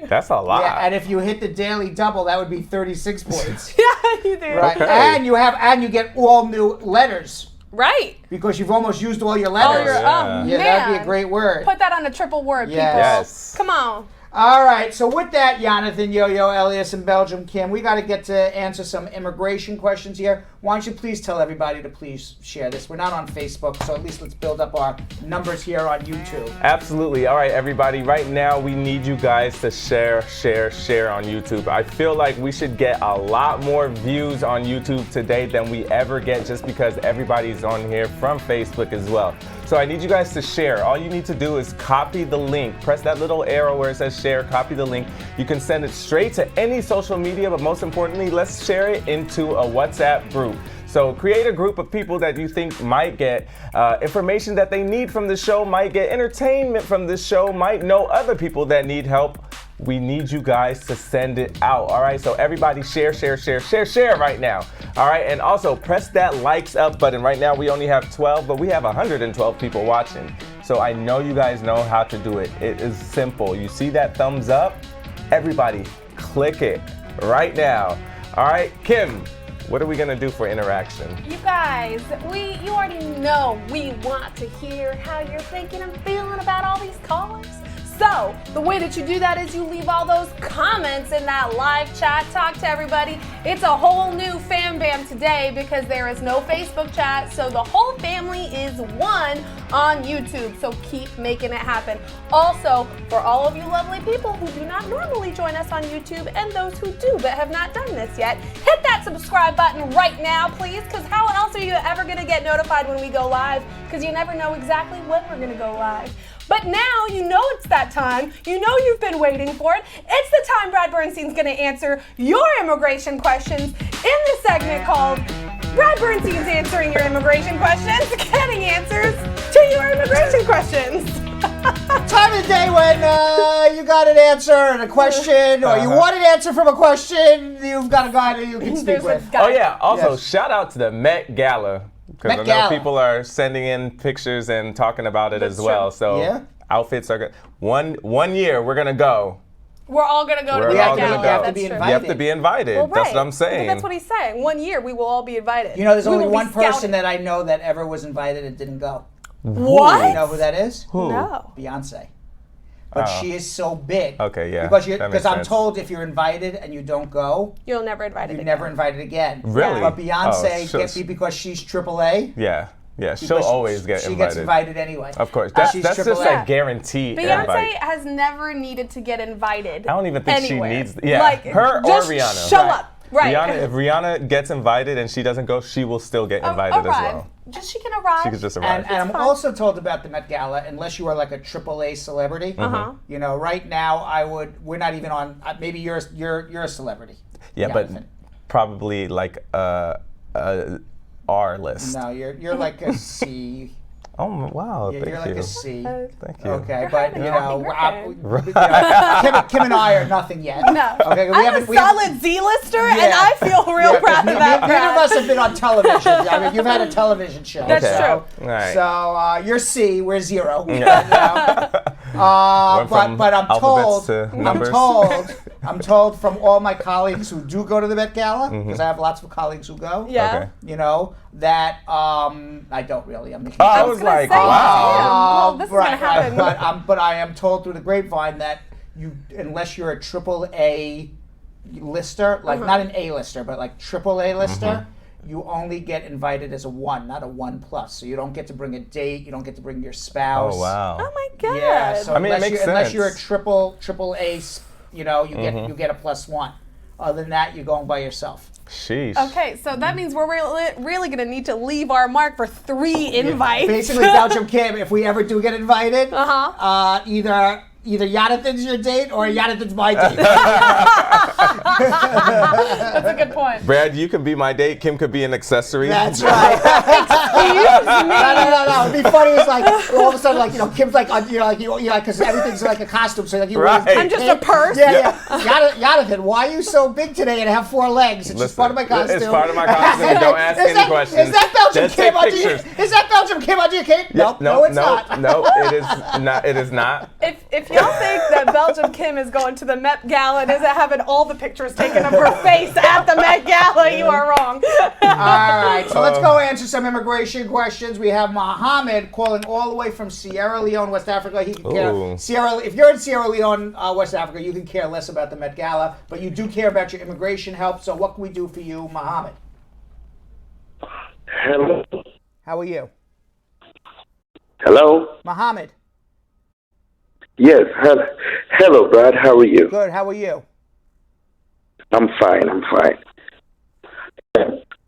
That's a lot. Yeah, and if you hit the daily double, that would be 36 points. Yeah, you do. Right, Okay. and you get all new letters Right. because you've almost used all your Oh, letters. you're, Yeah. oh yeah, man. that'd be a great word. Put that on a triple word, Yes. people. Yes. Come on. All right, so with that, Jonathan, Yo-Yo, Elias, and Belgium Kim, we got to get to answer some immigration questions here. Why don't you please tell everybody to please share this? We're not on Facebook, so at least let's build up our numbers here on YouTube. Absolutely. All right, everybody. Right now, we need you guys to share on YouTube. I feel like we should get a lot more views on YouTube today than we ever get just because everybody's on here from Facebook as well. So I need you guys to share. All you need to do is copy the link. Press that little arrow where it says share, copy the link. You can send it straight to any social media, but most importantly, let's share it into a WhatsApp group. So create a group of people that you think might get information that they need from the show, might get entertainment from this show, might know other people that need help. We need you guys to send it out. All right, so everybody share right now. All right, and also press that likes up button. Right now we only have 12, but we have 112 people watching. So I know you guys know how to do it. It is simple. You see that thumbs up? Everybody click it right now. All right, Kim, what are we gonna do for interaction? You guys, you already know we want to hear how you're thinking and feeling about all these callers. So, the way that you do that is you leave all those comments in that live chat, talk to everybody. It's a whole new fam bam today because there is no Facebook chat, so the whole family is one on YouTube, so keep making it happen. Also, for all of you lovely people who do not normally join us on YouTube and those who do but have not done this yet, hit that subscribe button right now, please, because how else are you ever going to get notified when we go live? Because you never know exactly when we're going to go live. But now you know it's that time. You know you've been waiting for it. It's the time Brad Bernstein's going to answer your immigration questions in this segment called Brad Bernstein's Answering Your Immigration Questions, getting answers to your immigration questions. Time of the day when you got an answer and a question, or you want an answer from a question, you've got a guy that you can speak There's a with. guy. Oh yeah, also Yes. shout out to the Met Gala. Because I Met know Gala. people are sending in pictures and talking about it as well. So Yeah. outfits are good. One year we're gonna go. We're all going to go We're to the all Met gonna Gala. go. You have to That's be true. invited. You have to be invited. Well, That's what right. I'm saying. But that's what he's saying. 1 year, we will all be invited. You know, there's We only will be one person scouted. that I know that ever was invited and didn't go. What? You know who that is? Who? No. Beyonce. But Oh. she is so big. Okay, yeah, Because that makes I'm sense. told if you're invited and you don't go, You'll never invite it you're again. never invited again. Really? But Beyonce Oh, gets me because she's AAA. Yeah, she'll because always get she invited. gets invited anyway. Of course, that's She's just AAA. a guaranteed Beyonce invite. has never needed to get invited. I don't even think anywhere. she needs. Yeah, like, her or just Rihanna. Show Right. up. Right. Rihanna, if Rihanna gets invited and she doesn't go, she will still get invited as arrive. well. Just she can arrive. She could just arrive. And I'm fine. also told about the Met Gala, unless you are like a AAA celebrity, you know, right now we're not even on, maybe you're a celebrity. Yeah, but Jonathan. probably like R list. No, you're like a C. Oh wow! Yeah, thank you're you. like a C. Thank you. Okay, but you know, Right. Kim and I are nothing yet. No. Okay, I'm a solid Z-lister, and Yeah. I feel real Yeah, 'cause proud of that. Neither of us have been on television. I mean, you've had a television show. That's Okay. true. All right. So you're C, we're 0. Yeah. You know? Went from but I'm alphabets told, to numbers. I'm told from all my colleagues who do go to the Met Gala, because I have lots of colleagues who go. Yeah. Okay. You know that I don't really. I'm Oh, I was gonna like, say, wow. well, this is gonna happen. But I am told through the grapevine that you, unless you're a AAA lister, like not an A-lister, but like AAA lister, you only get invited as a 1, not a 1+. So you don't get to bring a date. You don't get to bring your spouse. Oh wow. Oh my god. Yeah. So I mean, it unless makes unless you're a sense. triple A, you know, you get a +1. Other than that, you're going by yourself. Sheesh. Okay, so that means we're really going to need to leave our mark for 3 invites. Basically, Belgium Kim, if we ever do get invited, either Jonathan's your date or Jonathan's my date. That's a good point. Brad, you can be my date. Kim could be an accessory. That's right. No. It'd be funny. It's like all of a sudden, like Kim's like, because everything's like a costume. So like you Right. I'm just a purse. Yeah. Jonathan, why are you so big today and have 4 legs? It's just part of my costume. It's part of my costume. Don't ask any questions. Is that Belgium Just Kim take under your? pictures. Is that Belgium Kim under your cape? Yeah, No, it's not. No, it is not. It is not. If y'all think that Belgium Kim is going to the Met Gala and isn't having all the pictures taken of her face at the Met Gala, you are wrong. All right, so let's go answer some immigration questions. We have Mohammed calling all the way from Sierra Leone, West Africa. He can care. Ooh. If you're in Sierra Leone, West Africa, you can care less about the Met Gala, but you do care about your immigration help. So what can we do for you, Mohammed? Hello. How are you? Hello. Mohammed. Yes. Hello, Brad. How are you? Good. How are you? I'm fine.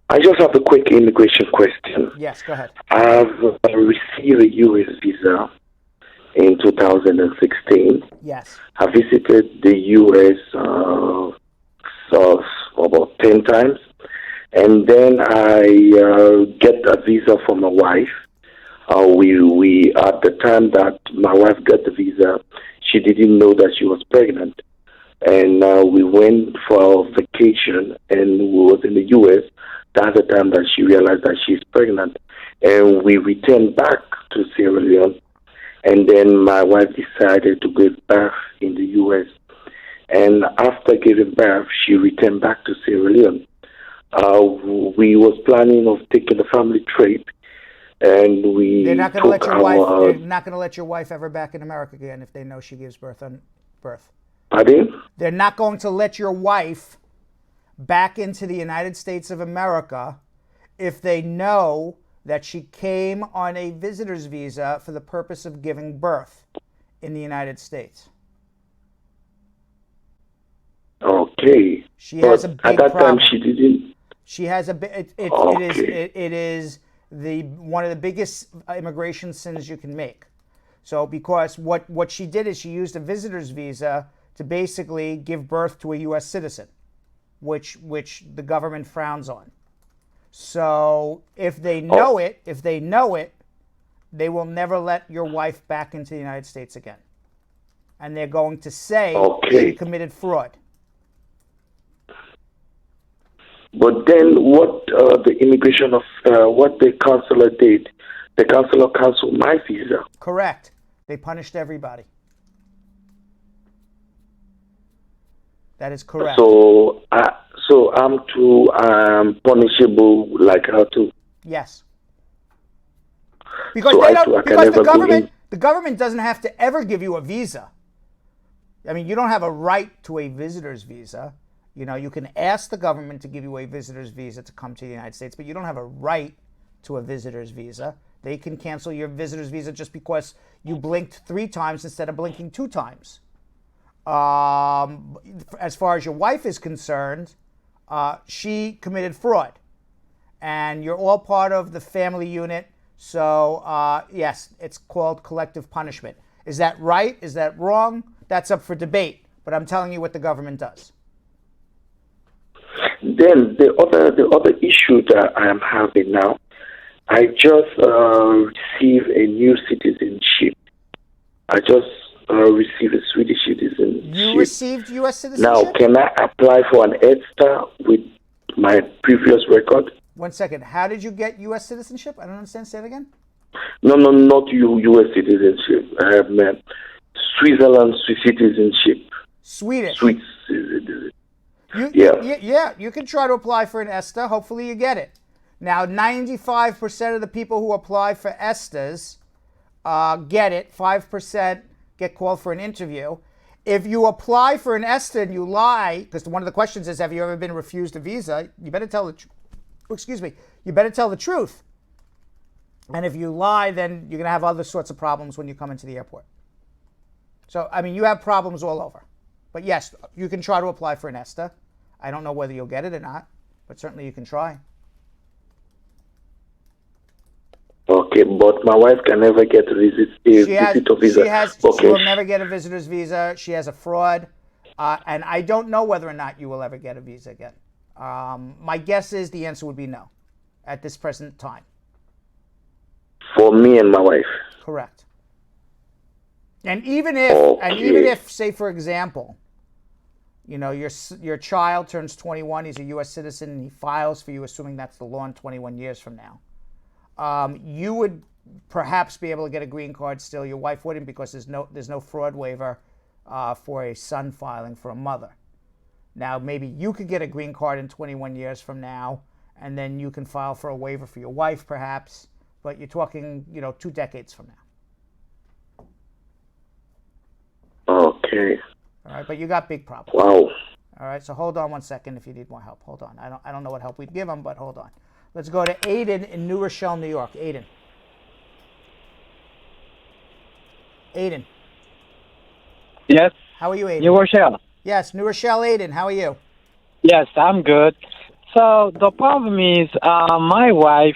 I just have a quick immigration question. Yes, go ahead. I've received a U.S. visa in 2016. Yes. I visited the U.S. About 10 times, and then I get a visa for my wife. We at the time that my wife got the visa, she didn't know that she was pregnant, and we went for vacation, and we was in the U.S. That's the time that she realized that she's pregnant, and we returned back to Sierra Leone, and then my wife decided to give birth in the U.S. And after giving birth, she returned back to Sierra Leone. We was planning of taking a family trip, and we They're not going to let took your wife. our. They're not going to let your wife ever back in America again if they know she gives birth on birth. Pardon? They're not going to let your wife back into the United States of America if they know that she came on a visitor's visa for the purpose of giving birth in the United States. Okay. She has a But big at that problem. time, she didn't. She has a bit. Okay. It is the one of the biggest immigration sins you can make. So because what she did is she used a visitor's visa to basically give birth to a U.S. citizen, which the government frowns on. So if they know it, they will never let your wife back into the United States again, and they're going to say she committed fraud. But then what the immigration of what the consular did, the consular canceled my visa. Correct. They punished everybody. That is correct. So I'm too punishable like her too. Yes. Because So they I don't. can Because never go in. the government doesn't have to ever give you a visa. I mean, you don't have a right to a visitor's visa. You know, you can ask the government to give you a visitor's visa to come to the United States, but you don't have a right to a visitor's visa. They can cancel your visitor's visa just because you blinked 3 times instead of blinking 2 times. As far as your wife is concerned, she committed fraud. And you're all part of the family unit. So, yes, it's called collective punishment. Is that right? Is that wrong? That's up for debate. But I'm telling you what the government does. Then the other issue that I am having now, I just received a new citizenship. I just received a Swedish citizenship. You received U.S. citizenship? Now, can I apply for an ESTA with my previous record? 1 second. How did you get U.S. citizenship? I don't understand. Say it again. No, not U.S. citizenship. I have Switzerland citizenship. Swedish. Swiss citizenship. Yeah, you can try to apply for an ESTA. Hopefully you get it. Now, 95% of the people who apply for ESTAs get it. 5% get called for an interview. If you apply for an ESTA and you lie, because one of the questions is, have you ever been refused a visa? You better tell you better tell the truth. And if you lie, then you're going to have other sorts of problems when you come into the airport. So, I mean, you have problems all over. But yes, you can try to apply for an ESTA. I don't know whether you'll get it or not, but certainly you can try. Okay, but my wife can never get a visitor visa. She will never get a visitor's visa. She has a fraud. And I don't know whether or not you will ever get a visa again. My guess is the answer would be no at this present time. For me and my wife. Correct. And even if, say for example, you know, your child turns 21, he's a U.S. citizen, and he files for you, assuming that's the law in 21 years from now, you would perhaps be able to get a green card still. Your wife wouldn't, because there's no fraud waiver for a son filing for a mother. Now, maybe you could get a green card in 21 years from now, and then you can file for a waiver for your wife, perhaps. But you're talking, 2 decades from now. Okay. All right, but you got big problems. Wow. All right, so hold on 1 second if you need more help. Hold on. I don't know what help we'd give them, but hold on. Let's go to Aiden in New Rochelle, New York. Aiden. Yes. How are you, Aiden? New Rochelle. Yes, New Rochelle, Aiden. How are you? Yes, I'm good. So the problem is, my wife,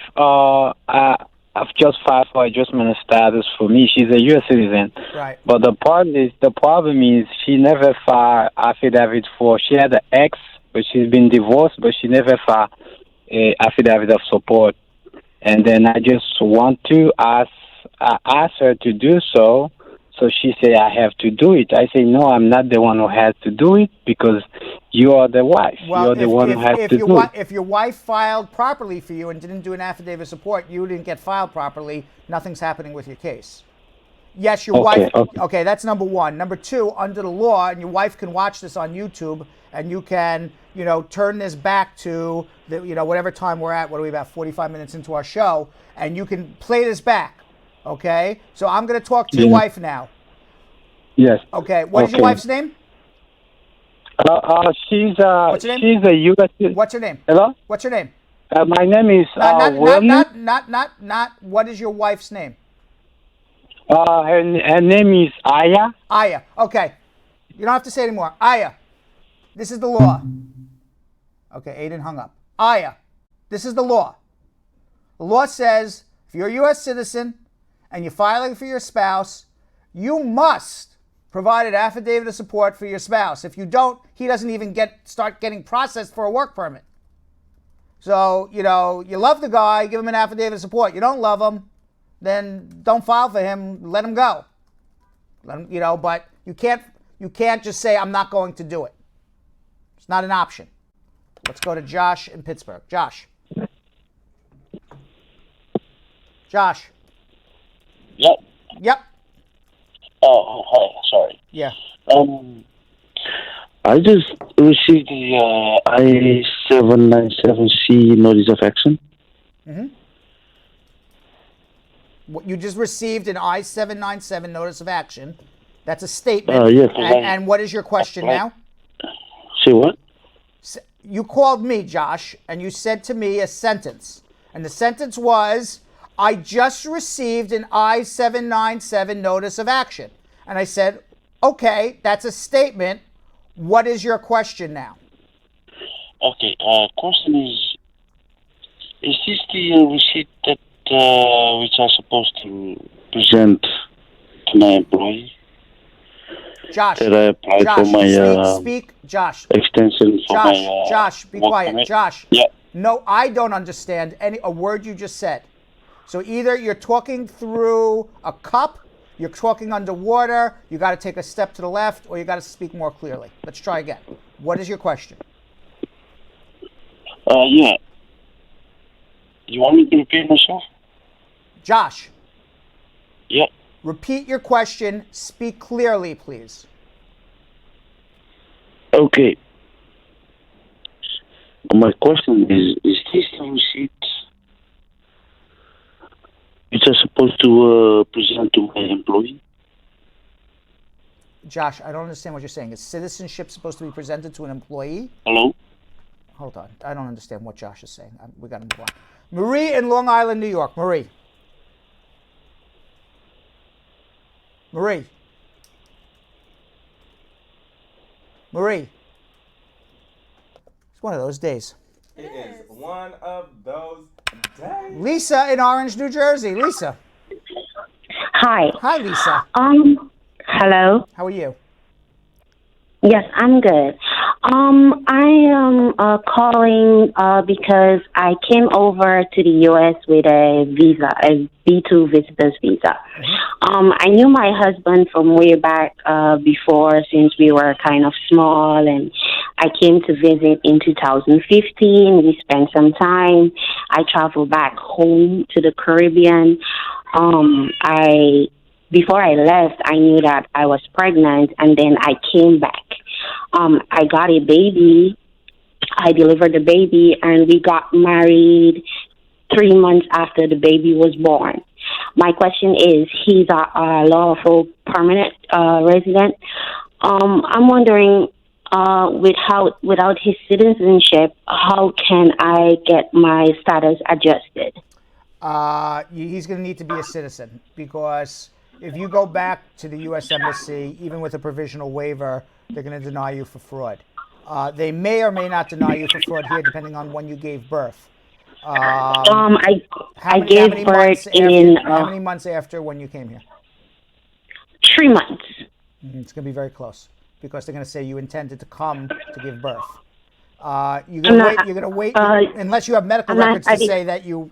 I've just filed for adjustment of status for me. She's a U.S. citizen. Right. But the problem is she never filed affidavit for. She had an ex, but she's been divorced, but she never filed a affidavit of support. And then I just want to ask her to do so. So she said, I have to do it. I say, no, I'm not the one who has to do it, because you are the wife. Well, You're the one who has to do it. If your wife filed properly for you and didn't do an affidavit of support, you didn't get filed properly, nothing's happening with your case. Yes, your wife. Okay, that's number one. Number two, under the law, and your wife can watch this on YouTube, and you can, turn this back to whatever time we're at. What are we, about 45 minutes into our show? And you can play this back. Okay, so I'm going to talk to your wife now. Yes. Okay, what is your wife's name? She's What's her name? She's a U.S. What's her name? Hello? What's her name? My name is not. What is your wife's name? Her name is Aya. Aya. Okay, you don't have to say anymore. Aya, this is the law. Okay, Aiden hung up. Aya, this is the law. The law says if you're a U.S. citizen and you're filing for your spouse, you must provide an affidavit of support for your spouse. If you don't, he doesn't even start getting processed for a work permit. So, you love the guy, give him an affidavit of support. You don't love him, then don't file for him, let him go. But you can't just say, I'm not going to do it. It's not an option. Let's go to Josh in Pittsburgh. Josh. Yep. Oh, hi. Sorry. Yeah. I just received the I-797C notice of action. Mm-hmm. You just received an I-797 notice of action. That's a statement. Yes. And what is your question now? Say what? You called me, Josh, and you said to me a sentence. And the sentence was, I just received an I-797 notice of action. And I said, okay, that's a statement. What is your question now? Okay, question is this the receipt that which I'm supposed to present to my employee? Josh, that I applied for my Josh. extension for Josh, be quiet. Permit? Josh. Yeah. No, I don't understand a word you just said. So either you're talking through a cup, you're talking underwater, you got to take a step to the left, or you got to speak more clearly. Let's try again. What is your question? Yeah. You want me to repeat myself? Josh. Yeah. Repeat your question. Speak clearly, please. Okay. My question is this the receipt which I'm supposed to present to my employee? Josh, I don't understand what you're saying. Is citizenship supposed to be presented to an employee? Hello? Hold on. I don't understand what Josh is saying. We got to move on. Marie in Long Island, New York. Marie. Marie. Marie. It's one of those days. It is one of those days. Lisa in Orange, New Jersey. Lisa. Hi. Hi, Lisa. Hello. How are you? Yes, I'm good. I am calling because I came over to the U.S. with a visa, a B2 visitor's visa. I knew my husband from way back before, since we were kind of small, and I came to visit in 2015. We spent some time. I traveled back home to the Caribbean. Before I left, I knew that I was pregnant, and then I came back. I got a baby. I delivered the baby, and we got married 3 months after the baby was born. My question is, he's a lawful permanent resident. I'm wondering, without his citizenship, how can I get my status adjusted? He's going to need to be a citizen, because if you go back to the U.S. Embassy, even with a provisional waiver, they're going to deny you for fraud. They may or may not deny you for fraud here, depending on when you gave birth. I gave birth in... How many months after when you came here? 3 months. It's going to be very close, because they're going to say you intended to come to give birth. You're going to wait unless you have medical records to say that you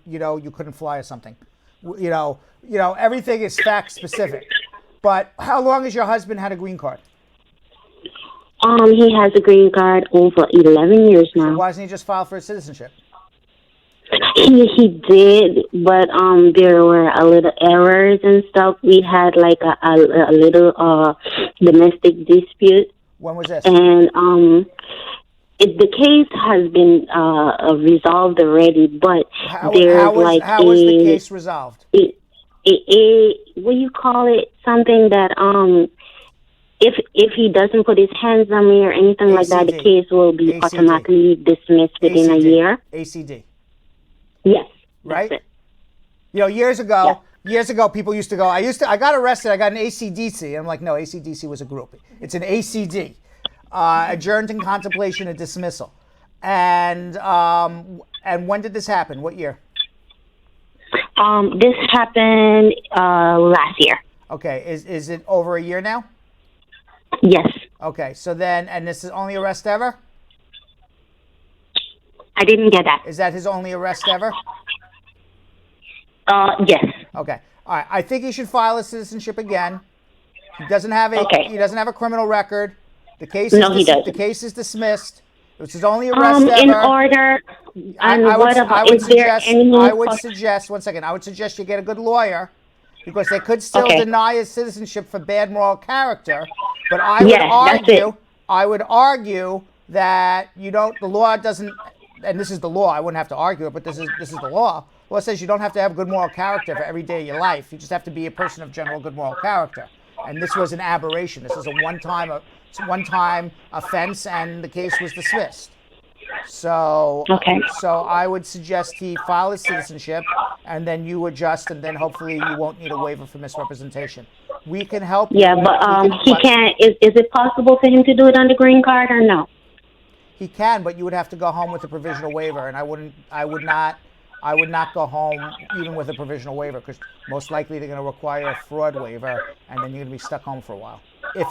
couldn't fly or something. Everything is fact specific. But how long has your husband had a green card? He has a green card over 11 years now. So why doesn't he just file for his citizenship? He did, but there were a little errors and stuff. We had like a little domestic dispute. When was this? And the case has been resolved already, but how was the case resolved? What do you call it? Something that if he doesn't put his hands on me or anything ACD. like that, the case will be ACD. automatically dismissed within a year. ACD. Yes. Right? Years ago, people used to go, I got arrested, I got an ACDC. I'm like, no, ACDC was a group. It's an ACD. Adjourned in contemplation of dismissal. And when did this happen? What year? This happened last year. Okay. Is it over a year now? Yes. Okay. So then, and this is only arrest ever? I didn't get that. Is that his only arrest ever? Yes. Okay. All right. I think he should file his citizenship again. He doesn't have He doesn't have a criminal record. The case the case is dismissed. It was his only arrest ever. In order. I would suggest. One second. I would suggest you get a good lawyer, because they could still deny his citizenship for bad moral character. But I would argue that the law doesn't, and this is the law. I wouldn't have to argue it, but this is the law. The law says you don't have to have good moral character for every day of your life. You just have to be a person of general good moral character. And this was an aberration. This is a one-time offense, and the case was dismissed. So I would suggest he file his citizenship, and then you adjust, and then hopefully you won't need a waiver for misrepresentation. We can help. Yeah, but he can't. Is it possible for him to do it on the green card or no? He can, but you would have to go home with a provisional waiver, and I would not go home even with a provisional waiver, because most likely they're going to require a fraud waiver, and then you're going to be stuck home for a while,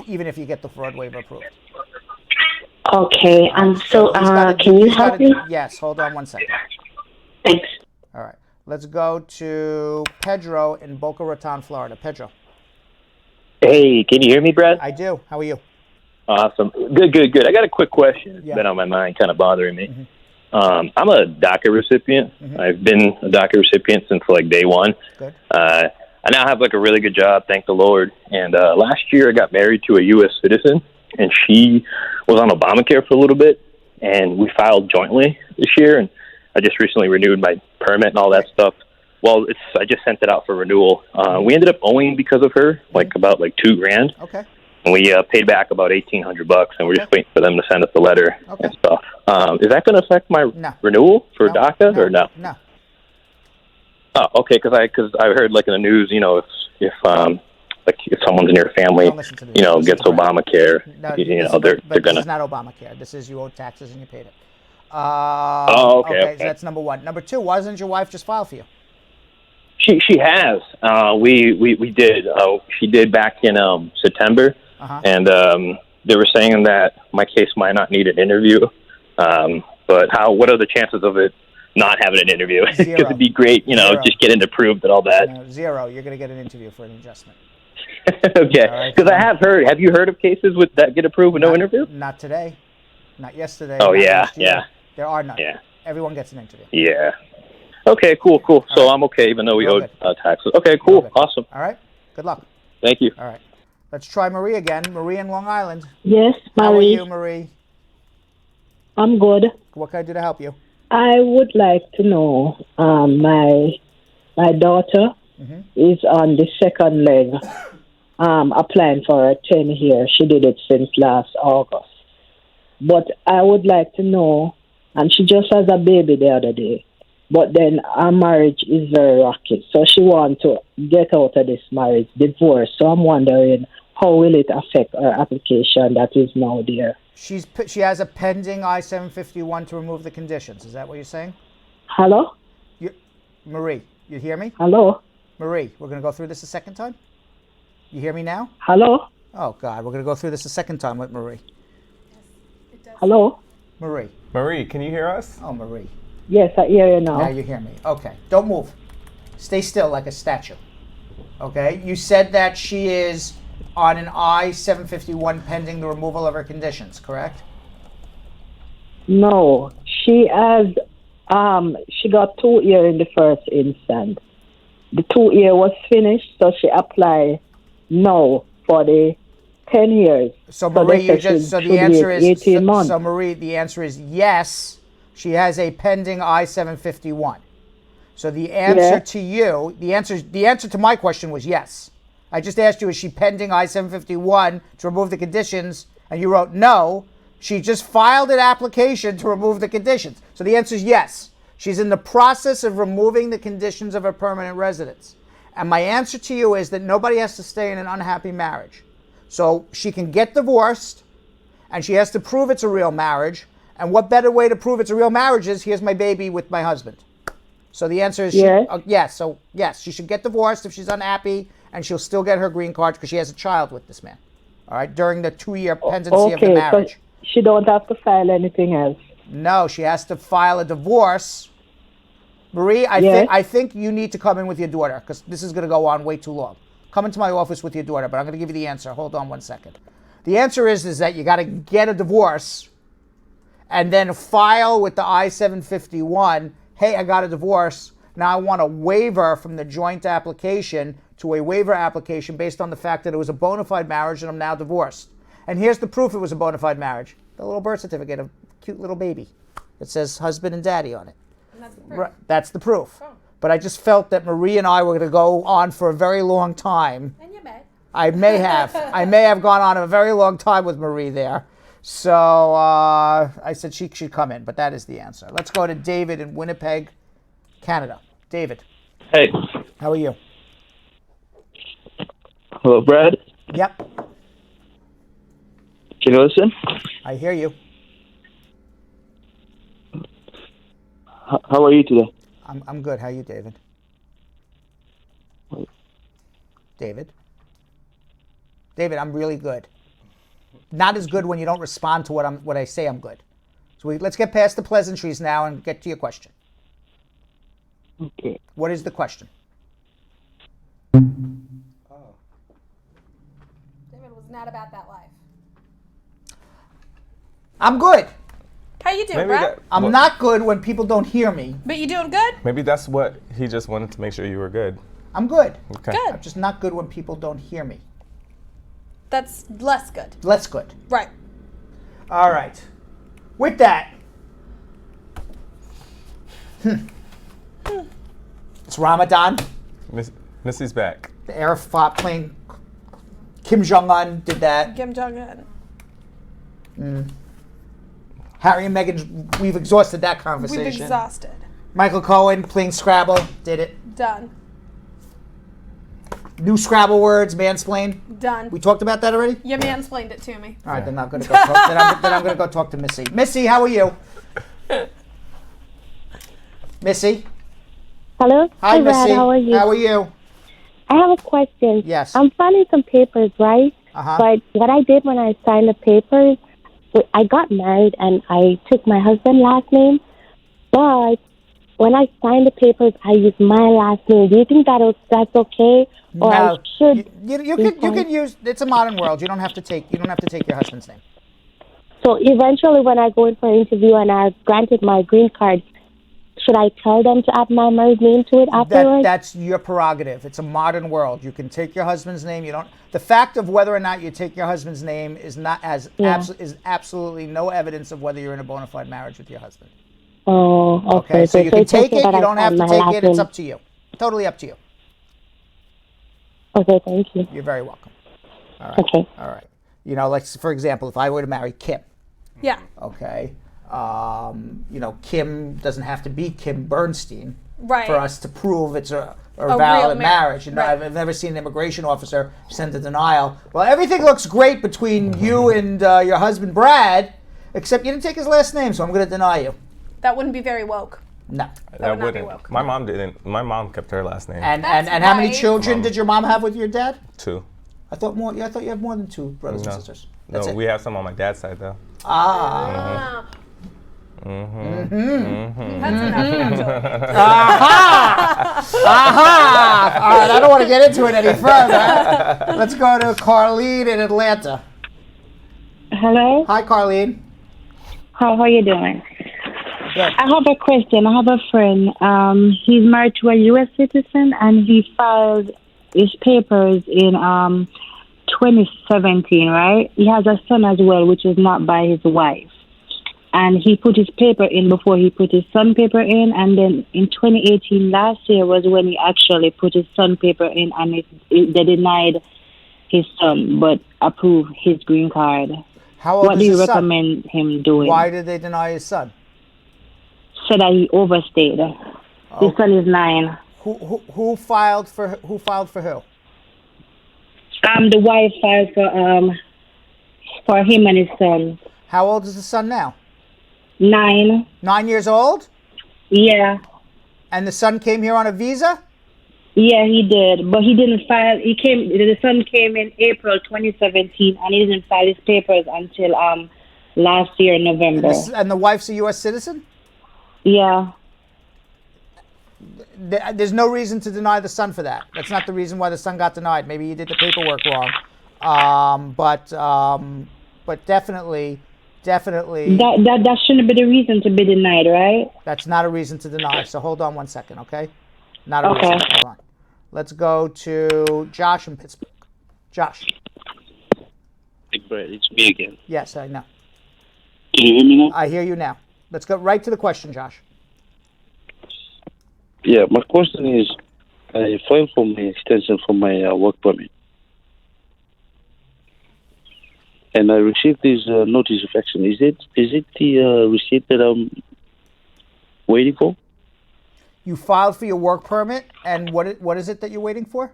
even if you get the fraud waiver approved. Okay. Can you help me? Yes. Hold on one second. Thanks. All right. Let's go to Pedro in Boca Raton, Florida. Pedro. Hey, can you hear me, Brad? I do. How are you? Awesome. Good. I got a quick question. It's Yeah. been on my mind, kind of bothering me. I'm a DACA recipient. I've been a DACA recipient since like day one. Good. I now have like a really good job, thank the Lord. And last year I got married to a U.S. citizen, and she was on Obamacare for a little bit, and we filed jointly this year, and I just recently renewed my permit and all that stuff. Well, I just sent it out for renewal. We ended up owing because of her, about $2,000. Okay. And we paid back about $1,800, and we're just waiting for them to send us the letter and stuff. Is that going to affect my renewal for DACA or no? No. Oh, okay. Because I heard like in the news, if someone's in your family, gets Obamacare, they're This gonna. is not Obamacare. This is you owe taxes and you paid it. Okay. So that's number one. Number two, why doesn't your wife just file for you? She has. We did. She did back in September, and they were saying that my case might not need an interview. But what are the chances of it not having an interview? Because it'd be great, just getting approved and all that. No, zero. You're going to get an interview for an adjustment. Okay. Because I have heard. Have you heard of cases that get approved with no interview? Not today. Not yesterday. Oh, not yeah, last year. yeah. There are none. Yeah. Everyone gets an interview. Yeah. Okay. Cool. So I'm okay, even though we owed taxes. Okay. Cool. Awesome. All right. Good luck. Thank you. All right. Let's try Marie again. Marie in Long Island. Yes, How are Marie. you, Marie? I'm good. What can I do to help you? I would like to know, my daughter is on the second leg, applying for a 10 year. She did it since last August. But I would like to know, and she just has a baby the other day, but then our marriage is very rocky. So she wants to get out of this marriage, divorce. So I'm wondering, how will it affect her application that is now there? She has a pending I-751 to remove the conditions. Is that what you're saying? Hello? Marie, you hear me? Hello? Marie, we're going to go through this a second time? You hear me now? Hello? Oh, God, we're going to go through this a second time with Marie. Hello? Marie. Marie, can you hear us? Oh, Marie. Yes, I hear you now. Now you hear me. Okay. Don't move. Stay still like a statue. Okay? You said that she is on an I-751 pending the removal of her conditions, correct? No, she has, she got 2 years in the first instance. The 2 year was finished, so she applied now for the 10 years. So Marie, they said the answer is 18 months. So Marie, the answer is yes. She has a pending I-751. So the answer to you, the answer to my question was yes. I just asked you, is she pending I-751 to remove the conditions? And you wrote no. She just filed an application to remove the conditions. So the answer is yes. She's in the process of removing the conditions of her permanent residence. And my answer to you is that nobody has to stay in an unhappy marriage. So she can get divorced, and she has to prove it's a real marriage. And what better way to prove it's a real marriage is, here's my baby with my husband. So the answer is yes. So yes, she should get divorced if she's unhappy, and she'll still get her green card because she has a child with this man. All right, during the 2 year pendency of the marriage. So she don't have to file anything else. No, she has to file a divorce. Marie, I think you need to come in with your daughter, because this is going to go on way too long. Come into my office with your daughter, but I'm going to give you the answer. Hold on 1 second. The answer is that you got to get a divorce and then file with the I-751, hey, I got a divorce. Now I want a waiver from the joint application to a waiver application based on the fact that it was a bona fide marriage and I'm now divorced. And here's the proof it was a bona fide marriage. The little birth certificate of a cute little baby that says husband and daddy on it. And that's the proof. Right, that's the proof. But I just felt that Marie and I were going to go on for a very long time. And you may. I may have gone on a very long time with Marie there. So I said she should come in, but that is the answer. Let's go to David in Winnipeg, Canada. David. Hey. How are you? Hello, Brad. Yep. Can you listen? I hear you. How are you today? I'm good. How are you, David? David? David, I'm really good. Not as good when you don't respond to what I say I'm good. So let's get past the pleasantries now and get to your question. Okay. What is the question? David was not about that life. I'm good. How you doing, Maybe Brad? that- I'm What? not good when people don't hear me. But you doing good? Maybe that's what he just wanted to make sure you were good. I'm good. Okay. Good. I'm just not good when people don't hear me. That's less good. Less good. Right. All right. With that, it's Ramadan. Missy's back. The Air plane. Kim Jong Un did that. Kim Jong Un. Harry and Meghan, we've exhausted that conversation. We've exhausted. Michael Cohen playing Scrabble, did it. Done. New Scrabble words, mansplain. Done. We talked about that already? You mansplained it to me. All right, then I'm gonna go. Then I'm gonna go talk to Missy. Missy, how are you? Missy. Hello? Hi, Brad, Missy. how are you? How are you? I have a question. Yes. I'm filing some papers, right? Uh-huh. But what I did when I signed the papers, I got married and I took my husband's last name. But when I signed the papers, I used my last name. Do you think that's okay? Or I should? You can use. It's a modern world. You don't have to take your husband's name. So eventually, when I go in for an interview and I'm granted my green card, should I tell them to add my married name to it afterwards? That's your prerogative. It's a modern world. You can take your husband's name. You don't. The fact of whether or not you take your husband's name is not is absolutely no evidence of whether you're in a bona fide marriage with your husband. Oh, okay. So you can it's take okay it. that You I don't have add to my take last it. It's name. up to you. Totally up to you. Okay, thank you. You're very welcome. All right. Okay. All right. You know, like for example, if I were to marry Kim, Yeah. okay, Kim doesn't have to be Kim Bernstein Right. for us to prove it's a real valid marriage. marriage. You know, Right. I've never seen an immigration officer send a denial. Well, everything looks great between you and your husband Brad, except you didn't take his last name, so I'm going to deny you. That wouldn't be very woke. No. That would not be wouldn't. welcome. My mom didn't. My mom kept her last name. And That's how many right. children did your mom have with your dad? 2. I thought more. Yeah, I thought you have more than 2 brothers and sisters. That's No, it. we have some on my dad's side though. Ah. That's enough, actually. Aha! All right, I don't want to get into it any further. Let's go to Carlene in Atlanta. Hello. Hi, Carlene. How are you doing? Good. I have a question. I have a friend. He's married to a U.S. citizen, and he filed his papers in 2017, right? He has a son as well, which is not by his wife. And he put his paper in before he put his son paper in, and then in 2018, last year, was when he actually put his son paper in, and they denied his son, but approved his green card. How old What is do you his son? recommend him doing? Why did they deny his son? Said that he overstayed. His son is 9. Who filed for who? The wife filed for him and his son. How old is the son now? 9. 9 years old? Yeah. And the son came here on a visa? Yeah, he did, but he didn't file. The son came in April 2017, and he didn't file his papers until last year in November. And the wife's a U.S. citizen? Yeah. There's no reason to deny the son for that. That's not the reason why the son got denied. Maybe he did the paperwork wrong. But definitely. That shouldn't be the reason to be denied, right? That's not a reason to deny. So hold on one second, okay? Not a Okay. reason. Hold on. Let's go to Josh in Pittsburgh. Josh. Big Brad, it's me again. Yes, I know. Can you hear me now? I hear you now. Let's go right to the question, Josh. Yeah, my question is, I filed for my extension for my work permit. And I received this notice of action. Is it the receipt that I'm waiting for? You filed for your work permit, and what is it that you're waiting for?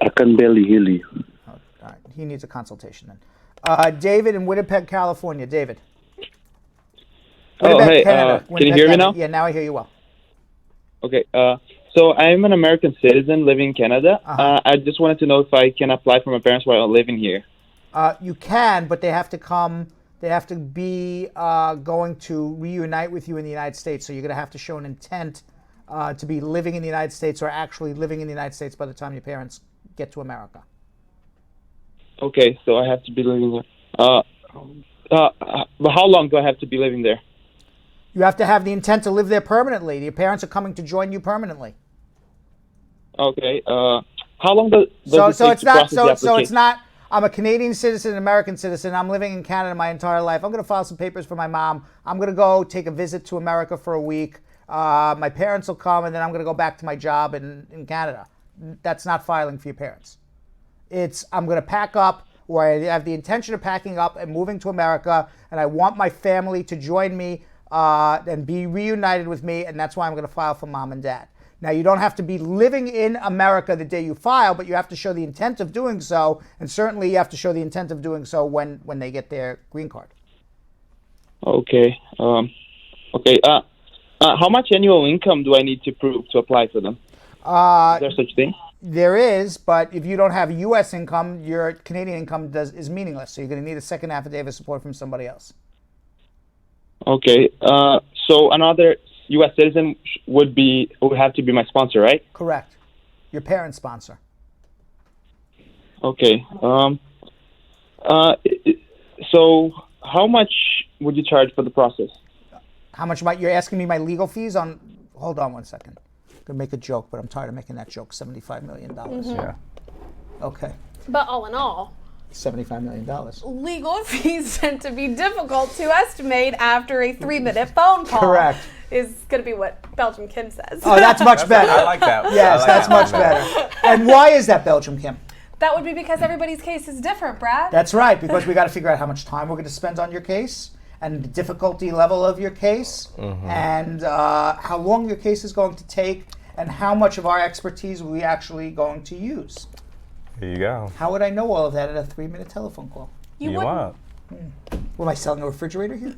I can barely hear you. All right, he needs a consultation then. David in Winnipeg, California. David. Oh, Winnipeg, hey, Canada. can you Winnipeg, hear me Canada. now? Yeah, now I hear you well. Okay, so I'm an American citizen living in Canada. I just wanted to know if I can apply for my parents while living here. You can, but they have to come they have to be going to reunite with you in the United States. So you're going to have to show an intent to be living in the United States or actually living in the United States by the time your parents get to America. Okay, so I have to be living there. But how long do I have to be living there? You have to have the intent to live there permanently. Your parents are coming to join you permanently. Okay. How long does So it take it's to not process the so application? it's not. I'm a Canadian citizen, an American citizen. I'm living in Canada my entire life. I'm going to file some papers for my mom. I'm going to go take a visit to America for a week. My parents will come, and then I'm going to go back to my job in Canada. That's not filing for your parents. It's I'm going to pack up, or I have the intention of packing up and moving to America, and I want my family to join me and be reunited with me, and that's why I'm going to file for mom and dad. Now, you don't have to be living in America the day you file, but you have to show the intent of doing so, and certainly you have to show the intent of doing so when they get their green card. Okay. Okay. How much annual income do I need to prove to apply for them? Is there such thing? There is, but if you don't have U.S. income, your Canadian income is meaningless. So you're going to need a second affidavit of support from somebody else. Okay. So another U.S. citizen would have to be my sponsor, right? Correct. Your parent's sponsor. Okay. So how much would you charge for the process? How much you're asking me my legal fees on? Hold on one second. I'm gonna make a joke, but I'm tired of making that joke. $75 million. Mhm. Yeah. Okay. But all in all, $75 million. legal fees tend to be difficult to estimate after a 3-minute phone call. Correct. Is going to be what Belgium Kim says. Oh, that's much better. I like that. Yes, I like that's that. much better. And why is that, Belgium Kim? That would be because everybody's case is different, Brad. That's right, because we got to figure out how much time we're going to spend on your case and the difficulty level of your case and how long your case is going to take and how much of our expertise are we actually going to use. There you go. How would I know all of that at a 3-minute telephone call? You won't. What, am I selling a refrigerator here?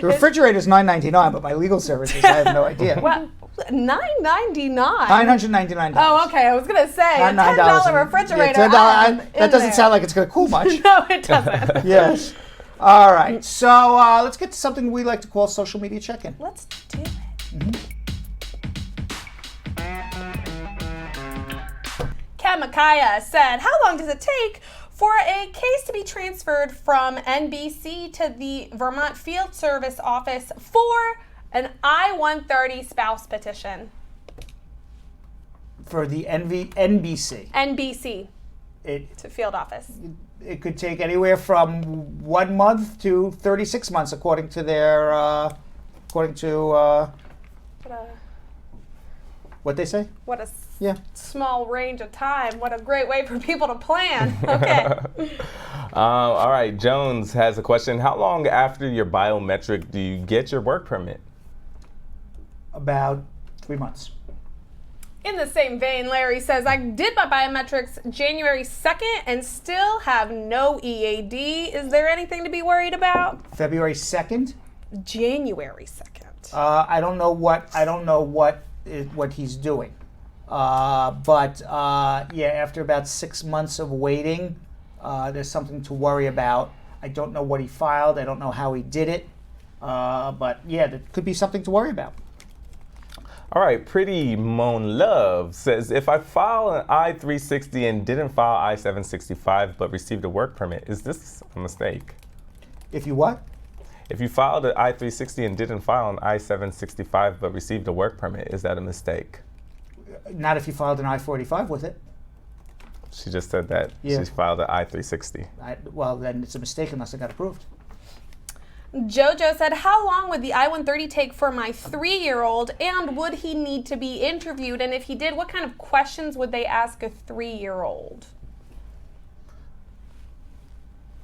The refrigerator is $9.99, but my legal services, I have no idea. What? $9.99? $999. Oh, okay. I was going to say a Not $10 refrigerator. Yeah, that doesn't sound like it's going to cool much. No, it doesn't. Yes. All right. So let's get to something we like to call social media check-in. Let's do it. Kamakaya said, how long does it take for a case to be transferred from NBC to the Vermont Field Service office for an I-130 spouse petition? For the NBC. NBC It to field office. it could take anywhere from 1 month to 36 months, according to their what they say. What a Yeah. small range of time. What a great way for people to plan. Okay. All right, Jones has a question. How long after your biometric do you get your work permit? About 3 months. In the same vein, Larry says, I did my biometrics January 2nd and still have no EAD. Is there anything to be worried about? February 2nd. January 2nd. I don't know what he's doing. But after about 6 months of waiting, there's something to worry about. I don't know what he filed. I don't know how he did it. But yeah, there could be something to worry about. All right, Pretty Moan Love says, if I file an I-360 and didn't file I-765 but received a work permit, is this a mistake? If you what? If you filed an I-360 and didn't file an I-765 but received a work permit, is that a mistake? Not if you filed an I-45 with it. She just said that Yeah. she filed an I-360. Well, then it's a mistake unless it got approved. Jojo said, how long would the I-130 take for my 3-year-old, and would he need to be interviewed? And if he did, what kind of questions would they ask a 3-year-old?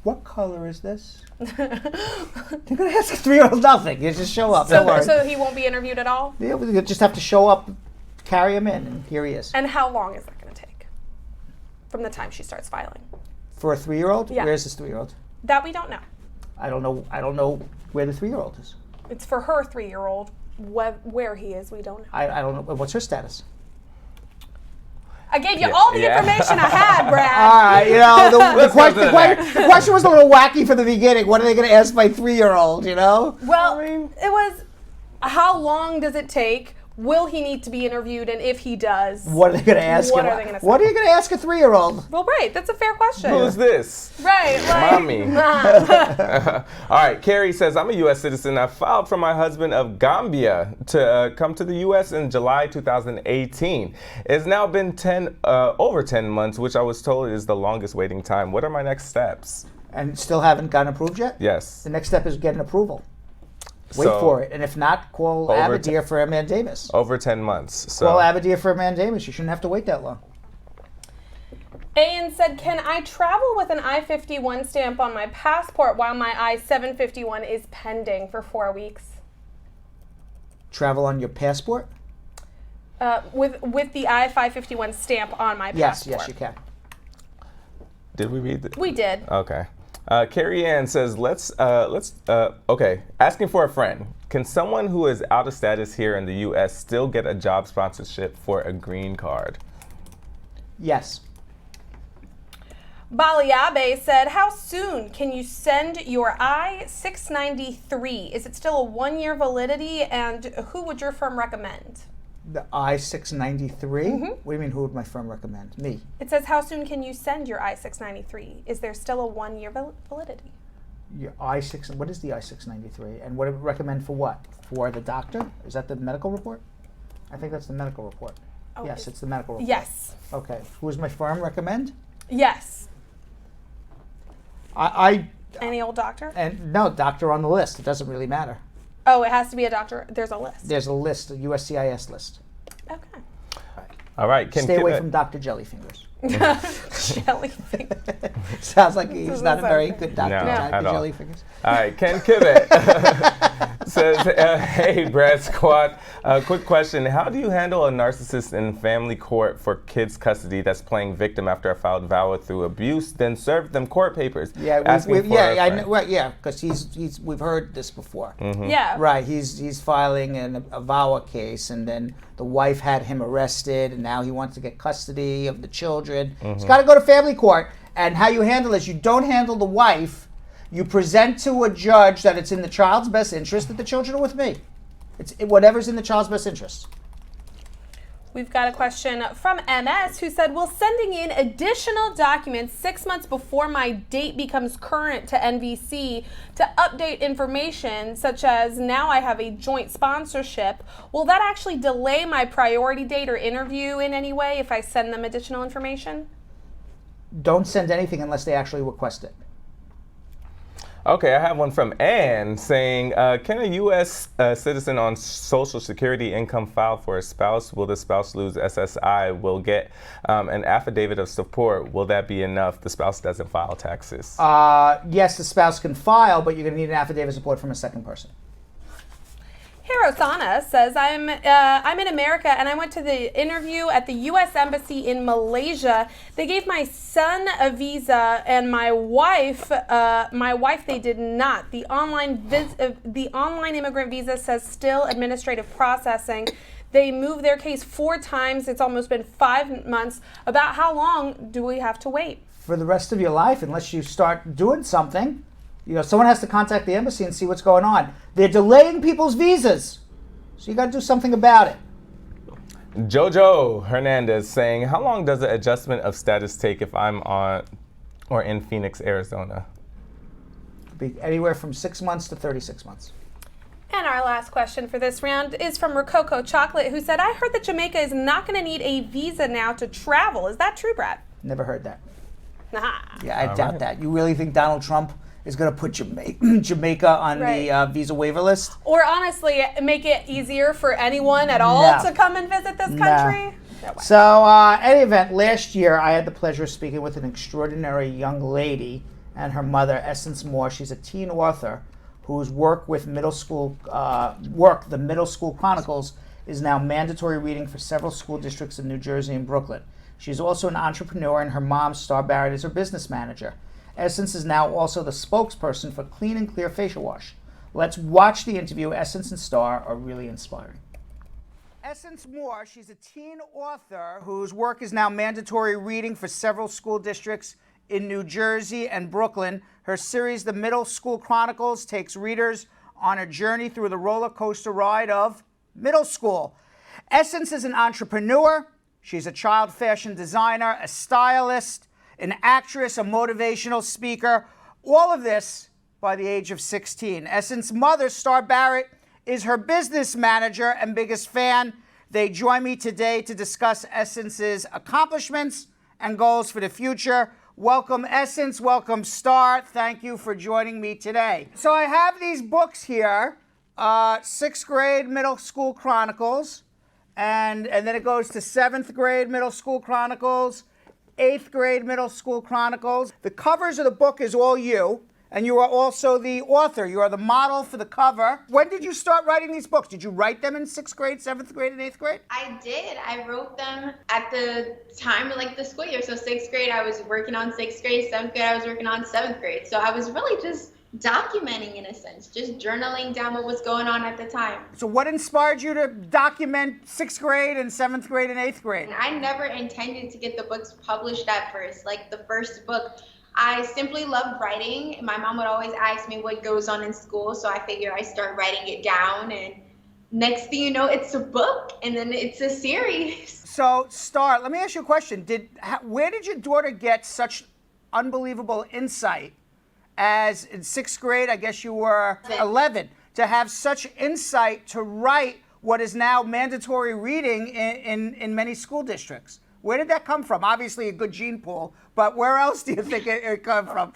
What color is this? They're going to ask a 3-year-old nothing. You just show up. Don't worry. So he won't be interviewed at all? Yeah, we just have to show up, carry him in, and here he is. And how long is that going to take from the time she starts filing? For a 3-year-old? Yeah. Where's this 3-year-old? That we don't know. I don't know where the 3-year-old is. It's for her 3-year-old. Where he is, we don't know. I don't know. What's her status? I gave you all the information I had, Brad. All right, you know, the question was a little wacky from the beginning. What are they going to ask my 3-year-old, you know? Well, it was, how long does it take? Will he need to be interviewed? And if he does, what are they going to ask what him? are they going to say? What are you going to ask a 3-year-old? Well, right, that's a fair question. Who's this? Right, like, Mommy. All right, Carrie says, I'm a U.S. citizen. I filed for my husband of Gambia to come to the U.S. in July 2018. It's now been over 10 months, which I was told is the longest waiting time. What are my next steps? And still haven't gotten approved yet? Yes. The next step is getting approval. Wait for it. And if not, call Abadir for a mandamus. Over 10 months. So. Call Abadir for a mandamus. You shouldn't have to wait that long. Ayan said, can I travel with an I-51 stamp on my passport while my I-751 is pending for 4 weeks? Travel on your passport? With the I-551 stamp on my passport. Yes, you can. Did we read that? We did. Okay. Carrie Ann says, okay, asking for a friend. Can someone who is out of status here in the U.S. still get a job sponsorship for a green card? Yes. Baliabe said, how soon can you send your I-693? Is it still a 1-year validity, and who would your firm recommend? The I-693? Mm-hmm. What do you mean, who would my firm recommend? Me. It says, how soon can you send your I-693? Is there still a 1-year validity? Your I-6, what is the I-693? And what would it recommend for what? For the doctor? Is that the medical report? I think that's the medical report. Oh, yes, it's the medical report. Yes. Okay. Who does my firm recommend? Yes. I Any old doctor? And no, doctor on the list. It doesn't really matter. Oh, it has to be a doctor. There's a list. There's a list, a USCIS list. Okay. All right. Stay away from Dr. Jellyfingers. Jellyfingers. Sounds like he's not a very good doctor. No, Dr. Jellyfingers. All right. Ken Kivett says, hey, Brad Squad. Quick question. How do you handle a narcissist in family court for kids' custody that's playing victim after a filed VAWA through abuse, then served them court papers? Yeah, because we've heard this before. Mm-hmm. Yeah. Right, he's filing a VAWA case, and then the wife had him arrested, and now he wants to get custody of the children. Mm-hmm. He's got to go to family court, and how you handle this, you don't handle the wife. You present to a judge that it's in the child's best interest that the children are with me. It's whatever's in the child's best interest. We've got a question from MS who said, will sending in additional documents 6 months before my date becomes current to NVC to update information, such as now I have a joint sponsorship, will that actually delay my priority date or interview in any way if I send them additional information? Don't send anything unless they actually request it. Okay, I have one from Ann saying, can a U.S. Citizen on Social Security income file for a spouse? Will the spouse lose SSI? Will get an affidavit of support? Will that be enough? The spouse doesn't file taxes. Yes, the spouse can file, but you're going to need an affidavit of support from a second person. Hirosana says, I'm in America and I went to the interview at the U.S. Embassy in Malaysia. They gave my son a visa and my wife they did not. The online immigrant visa says still administrative processing. They moved their case 4 times. It's almost been 5 months. About how long do we have to wait? For the rest of your life, unless you start doing something. You know, someone has to contact the embassy and see what's going on. They're delaying people's visas, so you got to do something about it. Jojo Hernandez saying, how long does the adjustment of status take if I'm on or in Phoenix, Arizona? Could be anywhere from 6 months to 36 months. And our last question for this round is from Rococo Chocolate, who said, I heard that Jamaica is not going to need a visa now to travel. Is that true, Brad? Never heard that. Nah. Yeah, I doubt that. You really think Donald Trump is going to put Jamaica on the visa waiver list? Or honestly, make it easier for anyone at all to come and visit this country? No way. So, any event, last year I had the pleasure of speaking with an extraordinary young lady and her mother, Essence Moore. She's a teen author whose work with the Middle School Chronicles is now mandatory reading for several school districts in New Jersey and Brooklyn. She's also an entrepreneur, and her mom, Star Barrett, is her business manager. Essence is now also the spokesperson for Clean and Clear Facial Wash. Let's watch the interview. Essence and Star are really inspiring. Essence Moore, she's a teen author whose work is now mandatory reading for several school districts in New Jersey and Brooklyn. Her series, The Middle School Chronicles, takes readers on a journey through the roller coaster ride of middle school. Essence is an entrepreneur. She's a child fashion designer, a stylist, an actress, a motivational speaker. All of this by the age of 16. Essence's mother, Star Barrett, is her business manager and biggest fan. They join me today to discuss Essence's accomplishments and goals for the future. Welcome, Essence. Welcome, Star. Thank you for joining me today. So I have these books here, 6th grade Middle School Chronicles, and then it goes to 7th grade Middle School Chronicles, 8th grade Middle School Chronicles. The covers of the book is all you. And you are also the author. You are the model for the cover. When did you start writing these books? Did you write them in 6th grade, 7th grade, and 8th grade? I did. I wrote them at the time of like the school year. So 6th grade, I was working on 6th grade. 7th grade, I was working on 7th grade. So I was really just documenting in a sense, just journaling down what was going on at the time. So what inspired you to document 6th grade and 7th grade and 8th grade? I never intended to get the books published at first. Like the first book, I simply loved writing. My mom would always ask me what goes on in school, so I figured I'd start writing it down, and next thing you know, it's a book, and then it's a series. So, Star, let me ask you a question. Where did your daughter get such unbelievable insight as in 6th grade, I guess you were 11, to have such insight to write what is now mandatory reading in many school districts? Where did that come from? Obviously a good gene pool, but where else do you think it come from?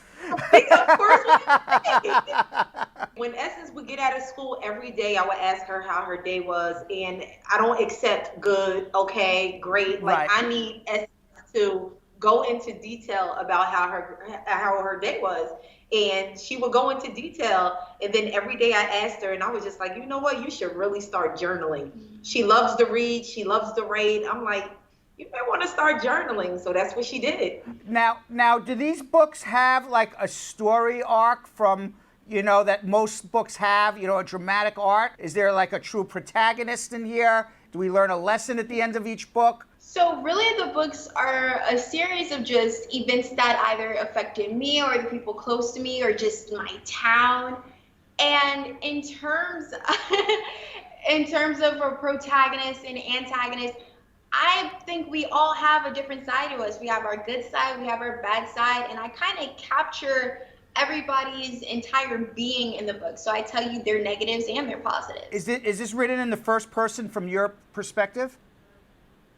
When Essence would get out of school every day, I would ask her how her day was, and I don't accept good, okay, great. Like I need Essence to go into detail about how her day was. And she would go into detail, and then every day I asked her, and I was just like, you know what, you should really start journaling. She loves to read, she loves to write. I'm like, you may want to start journaling. So that's what she did. Now, do these books have like a story arc from, that most books have, a dramatic arc? Is there like a true protagonist in here? Do we learn a lesson at the end of each book? So really the books are a series of just events that either affected me or the people close to me or just my town. And in terms of a protagonist and antagonist, I think we all have a different side to us. We have our good side, we have our bad side, and I kind of capture everybody's entire being in the book. So I tell you their negatives and their positives. Is this written in the first person from your perspective?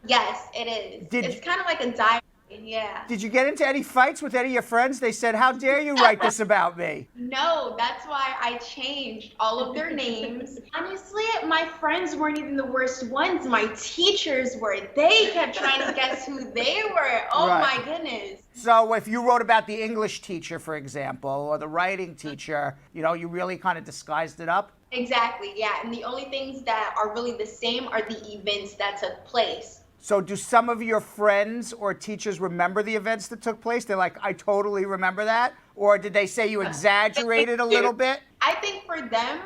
Yes, it is. It's kind of like a diary, yeah. Did you get into any fights with any of your friends? They said, how dare you write this about me? No, that's why I changed all of their names. Honestly, my friends weren't even the worst ones. My teachers were. They kept trying to guess who they were. Oh my goodness. So if you wrote about the English teacher, for example, or the writing teacher, you really kind of disguised it up? Exactly, yeah. And the only things that are really the same are the events that took place. So do some of your friends or teachers remember the events that took place? They're like, I totally remember that? Or did they say you exaggerated a little bit? I think for them,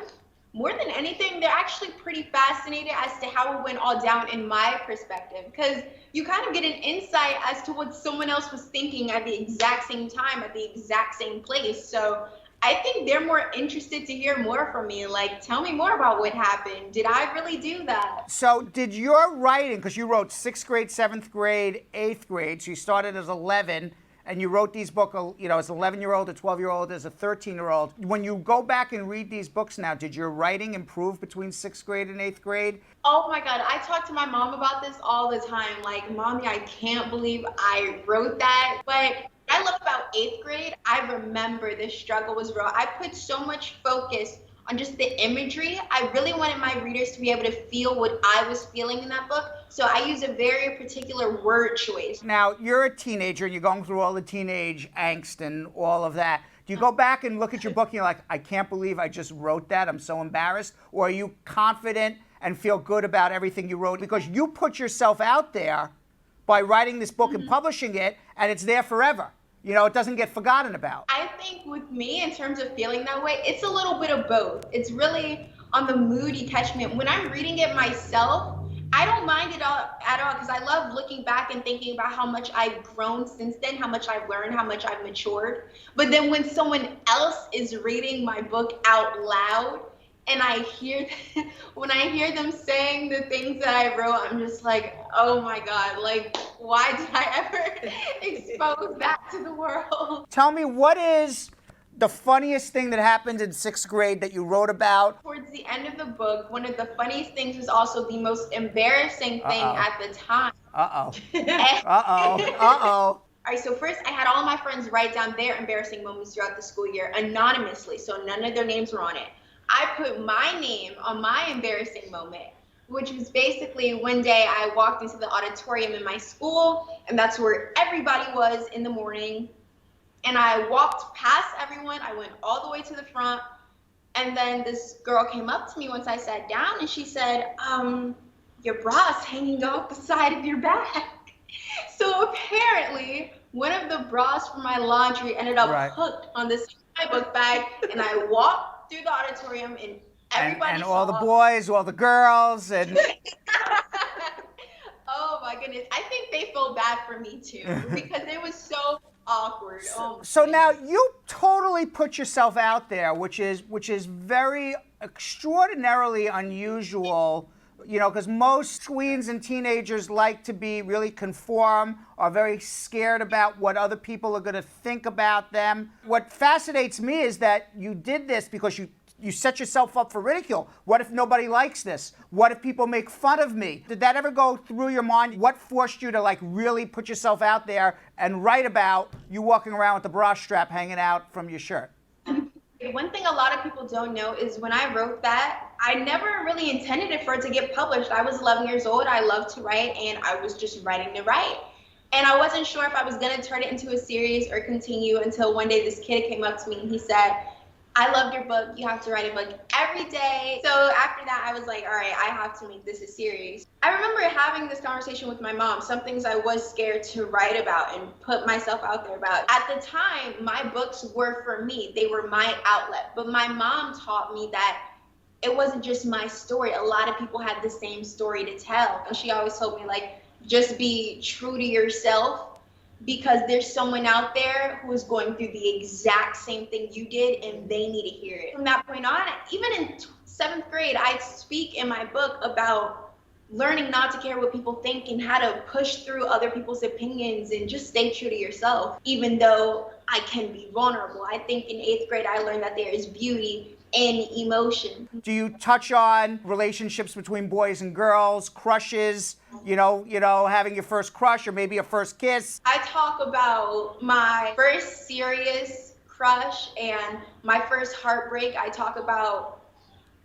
more than anything, they're actually pretty fascinated as to how it went all down in my perspective. Because you kind of get an insight as to what someone else was thinking at the exact same time, at the exact same place. So I think they're more interested to hear more from me. Like, tell me more about what happened. Did I really do that? So did your writing, because you wrote 6th grade, 7th grade, 8th grade, so you started as 11, and you wrote these books, as an 11-year-old, a 12-year-old, as a 13-year-old. When you go back and read these books now, did your writing improve between 6th grade and 8th grade? Oh my God, I talk to my mom about this all the time. Like, Mommy, I can't believe I wrote that. But I love about 8th grade, I remember the struggle was real. I put so much focus on just the imagery. I really wanted my readers to be able to feel what I was feeling in that book. So I use a very particular word choice. Now, you're a teenager and you're going through all the teenage angst and all of that. Do you go back and look at your book and you're like, I can't believe I just wrote that, I'm so embarrassed? Or are you confident and feel good about everything you wrote? Because you put yourself out there by writing this book and publishing it, and it's there forever. You know, it doesn't get forgotten about. I think with me, in terms of feeling that way, it's a little bit of both. It's really on the mood you catch me. When I'm reading it myself, I don't mind it at all because I love looking back and thinking about how much I've grown since then, how much I've learned, how much I've matured. But then when someone else is reading my book out loud and when I hear them saying the things that I wrote, I'm just like, oh my God, like, why did I ever expose that to the world? Tell me, what is the funniest thing that happened in 6th grade that you wrote about? Towards the end of the book, one of the funniest things was also the most embarrassing thing at the time. Uh-oh. Uh-oh. All right, so first I had all of my friends write down their embarrassing moments throughout the school year anonymously, so none of their names were on it. I put my name on my embarrassing moment, which was basically one day I walked into the auditorium in my school, and that's where everybody was in the morning. And I walked past everyone. I went all the way to the front. And then this girl came up to me once I sat down, and she said, your bra's hanging off the side of your back. So apparently, one of the bras from my laundry ended up hooked on this my book bag, and I walked through the auditorium, and everybody and all the boys, all the girls, and... Oh my goodness. I think they felt bad for me too, because it was so awkward. So now you totally put yourself out there, which is very extraordinarily unusual, you know, because most tweens and teenagers like to be really conform, are very scared about what other people are going to think about them. What fascinates me is that you did this because you set yourself up for ridicule. What if nobody likes this? What if people make fun of me? Did that ever go through your mind? What forced you to like really put yourself out there and write about you walking around with the bra strap hanging out from your shirt? One thing a lot of people don't know is when I wrote that, I never really intended it for it to get published. I was 11 years old. I loved to write, and I was just writing to write. And I wasn't sure if I was going to turn it into a series or continue until one day this kid came up to me and he said, I loved your book. You have to write a book every day. So after that, I was like, all right, I have to make this a series. I remember having this conversation with my mom, some things I was scared to write about and put myself out there about. At the time, my books were for me. They were my outlet. But my mom taught me that it wasn't just my story. A lot of people had the same story to tell. And she always told me, like, just be true to yourself, because there's someone out there who is going through the exact same thing you did, and they need to hear it. From that point on, even in 7th grade, I speak in my book about learning not to care what people think and how to push through other people's opinions and just stay true to yourself, even though I can be vulnerable. I think in 8th grade, I learned that there is beauty in emotion. Do you touch on relationships between boys and girls, crushes, you know, having your first crush or maybe a first kiss? I talk about my first serious crush and my first heartbreak. I talk about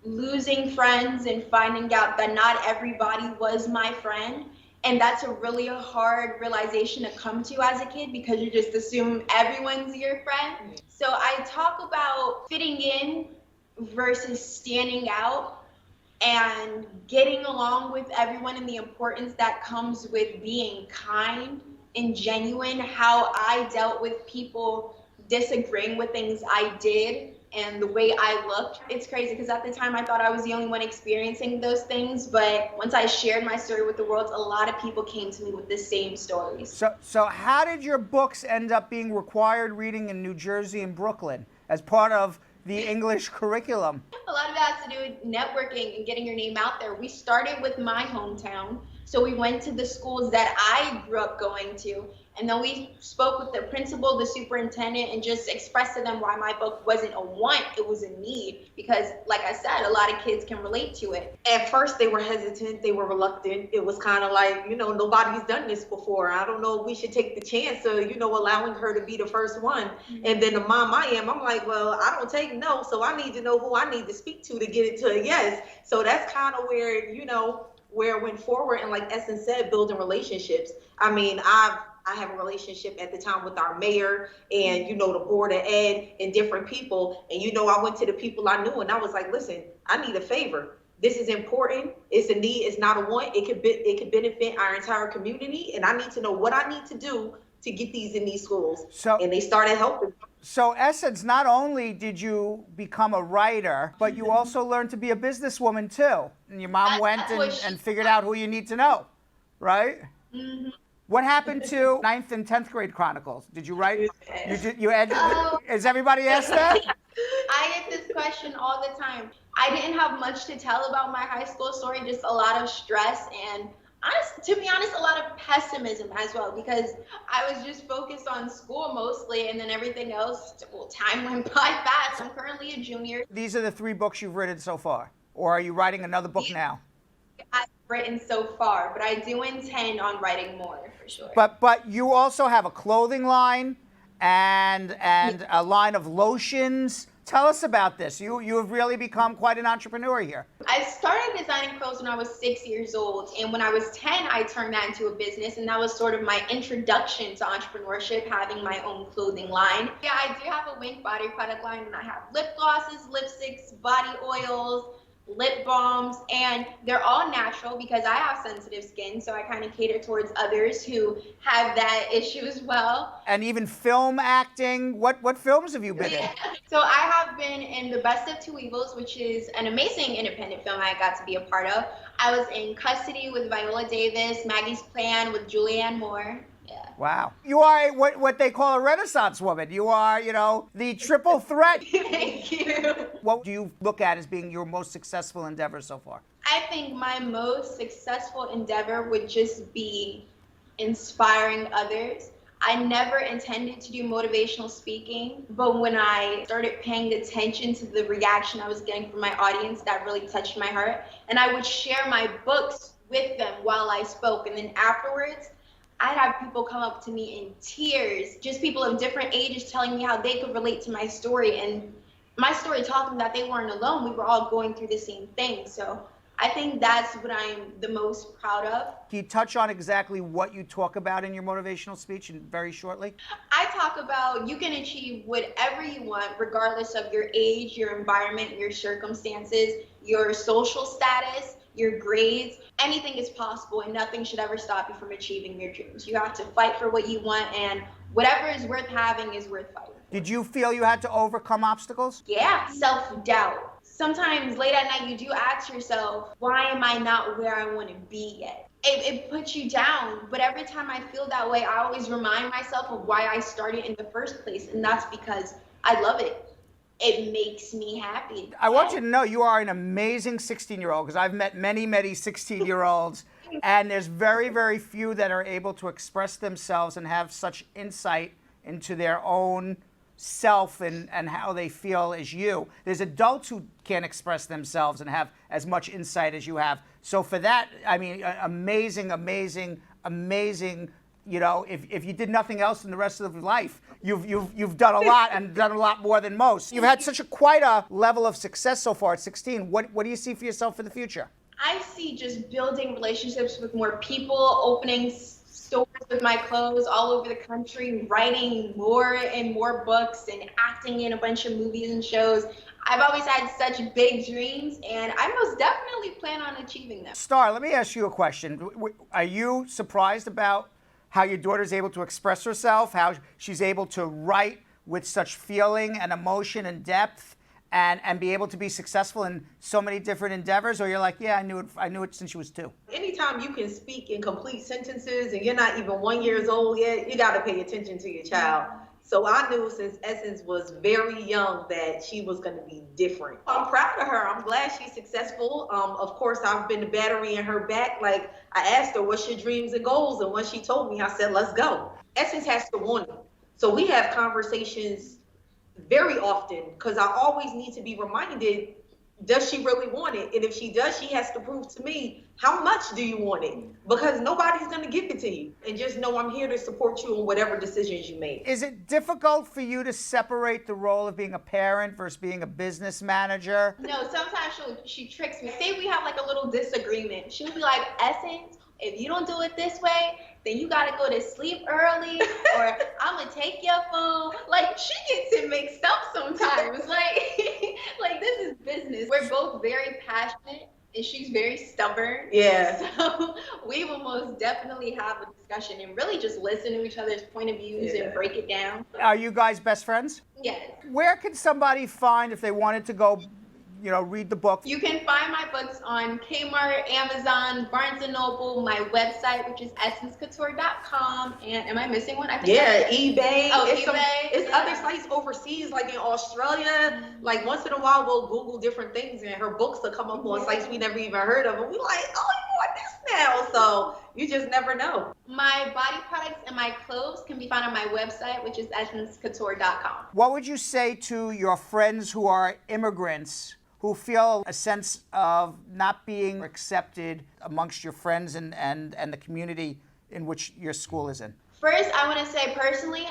losing friends and finding out that not everybody was my friend. And that's a really hard realization to come to as a kid, because you just assume everyone's your friend. So I talk about fitting in versus standing out and getting along with everyone, and the importance that comes with being kind and genuine, how I dealt with people disagreeing with things I did and the way I looked. It's crazy because at the time I thought I was the only one experiencing those things, but once I shared my story with the world, a lot of people came to me with the same stories. So how did your books end up being required reading in New Jersey and Brooklyn as part of the English curriculum? A lot of that has to do with networking and getting your name out there. We started with my hometown. So we went to the schools that I grew up going to, and then we spoke with the principal, the superintendent, and just expressed to them why my book wasn't a want, it was a need. Because like I said, a lot of kids can relate to it. At first they were hesitant, they were reluctant. It was kind of like, nobody's done this before. I don't know if we should take the chance of, allowing her to be the first one. Mm-hmm. And then the mom I am, I'm like, well, I don't take no, so I need to know who I need to speak to get it to a yes. So that's kind of where, where it went forward. And like Essence said, building relationships. I mean, I have a relationship at the time with our mayor and, the board of ed and different people. And, I went to the people I knew and I was like, listen, I need a favor. This is important. It's a need. It's not a want. It could benefit our entire community. And I need to know what I need to do to get these in these schools. So- and they started helping. So, Essence, not only did you become a writer, but you also learned to be a businesswoman too. And your mom went and figured out who you need to know, right? Mhm. What happened to 9th and 10th grade chronicles? Did you write? Is everybody asked that? I get this question all the time. I didn't have much to tell about my high school story, just a lot of stress and, to be honest, a lot of pessimism as well, because I was just focused on school mostly, and then everything else, well, time went by fast. I'm currently a junior. These are the 3 books you've written so far, or are you writing another book now? I've written so far, but I do intend on writing more for sure. But you also have a clothing line and a line of lotions. Tell us about this. You have really become quite an entrepreneur here. I started designing clothes when I was 6 years old, and when I was 10, I turned that into a business, and that was sort of my introduction to entrepreneurship, having my own clothing line. Yeah, I do have a Wink Body product line, and I have lip glosses, lipsticks, body oils, lip balms, and they're all natural because I have sensitive skin, so I kind of cater towards others who have that issue as well. And even film acting. What films have you been in? So I have been in The Best of Two Evils, which is an amazing independent film I got to be a part of. I was in Custody with Viola Davis, Maggie's Plan with Julianne Moore. Yeah. Wow. You are what they call a Renaissance woman. You are, the triple threat. Thank you. What do you look at as being your most successful endeavor so far? I think my most successful endeavor would just be inspiring others. I never intended to do motivational speaking, but when I started paying attention to the reaction I was getting from my audience, that really touched my heart. And I would share my books with them while I spoke. And then afterwards, I'd have people come up to me in tears, just people of different ages telling me how they could relate to my story. And my story taught them that they weren't alone. We were all going through the same thing. So I think that's what I'm the most proud of. Can you touch on exactly what you talk about in your motivational speech and very shortly? I talk about you can achieve whatever you want, regardless of your age, your environment, your circumstances, your social status, your grades. Anything is possible, and nothing should ever stop you from achieving your dreams. You have to fight for what you want, and whatever is worth having is worth fighting. Did you feel you had to overcome obstacles? Yeah, self-doubt. Sometimes late at night you do ask yourself, why am I not where I want to be yet? It puts you down, but every time I feel that way, I always remind myself of why I started in the first place, and that's because I love it. It makes me happy. I want you to know you are an amazing 16-year-old, because I've met many, many 16-year-olds, and there's very, very few that are able to express themselves and have such insight into their own self and how they feel as you. There's adults who can't express themselves and have as much insight as you have. So for that, I mean, amazing, amazing, amazing. If you did nothing else in the rest of your life, you've done a lot and done a lot more than most. You've had quite a level of success so far at 16. What do you see for yourself for the future? I see just building relationships with more people, opening stores with my clothes all over the country, writing more and more books, and acting in a bunch of movies and shows. I've always had such big dreams, and I most definitely plan on achieving them. Star, let me ask you a question. Are you surprised about how your daughter's able to express herself, how she's able to write with such feeling and emotion and depth, and be able to be successful in so many different endeavors? Or you're like, yeah, I knew it since she was 2? Anytime you can speak in complete sentences and you're not even 1 year old yet, you got to pay attention to your child. So I knew since Essence was very young that she was going to be different. I'm proud of her. I'm glad she's successful. Of course, I've been the battery in her back. Like, I asked her, what's your dreams and goals? And when she told me, I said, let's go. Essence has to want it. So we have conversations very often because I always need to be reminded, does she really want it? And if she does, she has to prove to me, how much do you want it? Because nobody's going to give it to you. And just know I'm here to support you in whatever decisions you make. Is it difficult for you to separate the role of being a parent versus being a business manager? No, sometimes she tricks me. Say we have like a little disagreement. She'll be like, Essence, if you don't do it this way, then you gotta go to sleep early, or I'm gonna take your phone. Like, she gets it mixed up sometimes. Like this is business. We're both very passionate and she's very stubborn. Yeah. So we will most definitely have a discussion and really just listen to each other's point of views and break it down. Are you guys best friends? Yes. Where can somebody find, if they wanted to go, read the book? You can find my books on Kmart, Amazon, Barnes & Noble, my website, which is essencecouture.com. And am I missing one? I think eBay. Oh, it's eBay. It's other sites overseas, like in Australia. Like once in a while, we'll Google different things, and her books will come up on sites we never even heard of, and we like, oh, you want this now? So you just never know. My body products and my clothes can be found on my website, which is essencecouture.com. What would you say to your friends who are immigrants who feel a sense of not being accepted amongst your friends and the community in which your school is in? First, I want to say personally,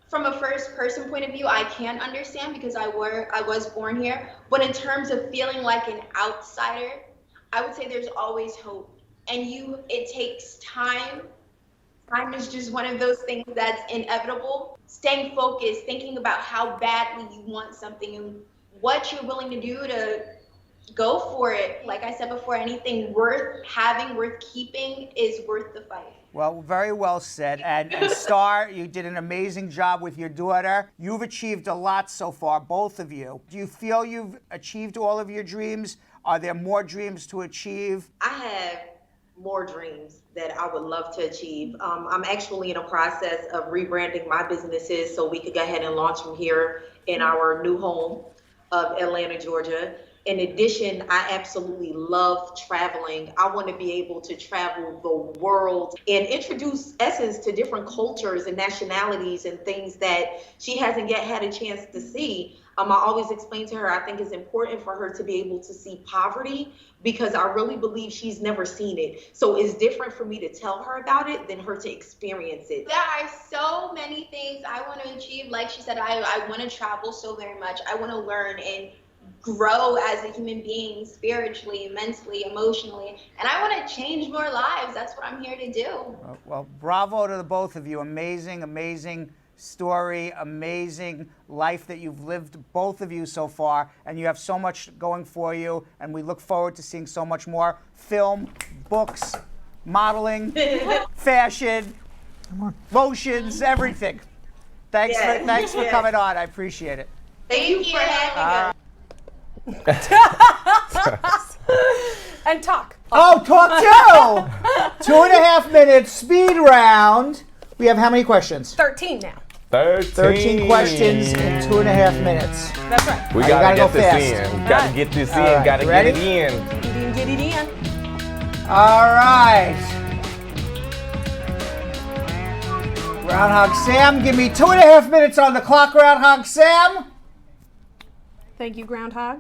from a first person point of view, I can understand because I was born here. But in terms of feeling like an outsider, I would say there's always hope. And it takes time. Time is just one of those things that's inevitable. Staying focused, thinking about how badly you want something and what you're willing to do to go for it. Like I said before, anything worth having, worth keeping is worth the fight. Well, very well said. And Star, you did an amazing job with your daughter. You've achieved a lot so far, both of you. Do you feel you've achieved all of your dreams? Are there more dreams to achieve? I have more dreams that I would love to achieve. I'm actually in a process of rebranding my businesses so we could go ahead and launch them here in our new home of Atlanta, Georgia. In addition, I absolutely love traveling. I want to be able to travel the world and introduce Essence to different cultures and nationalities and things that she hasn't yet had a chance to see. I always explain to her, I think it's important for her to be able to see poverty because I really believe she's never seen it. So it's different for me to tell her about it than her to experience it. There are so many things I want to achieve. Like she said, I want to travel so very much. I want to learn and grow as a human being, spiritually, mentally, emotionally. And I want to change more lives. That's what I'm here to do. Well, bravo to the both of you. Amazing, amazing story, amazing life that you've lived, both of you so far, and you have so much going for you, and we look forward to seeing so much more film, books, modeling, fashion, lotions, everything. Thanks for coming on. I appreciate it. Thank you for having us. And talk. Oh, talk too! 2.5 minutes, speed round. We have how many questions? 13 now. 13 questions in 2.5 minutes. That's right. We gotta get this in. Gotta get this in. Right, Gotta get it in. Get it in. All right. Groundhog Sam, give me 2.5 minutes on the clock, Groundhog Sam. Thank you, Groundhog.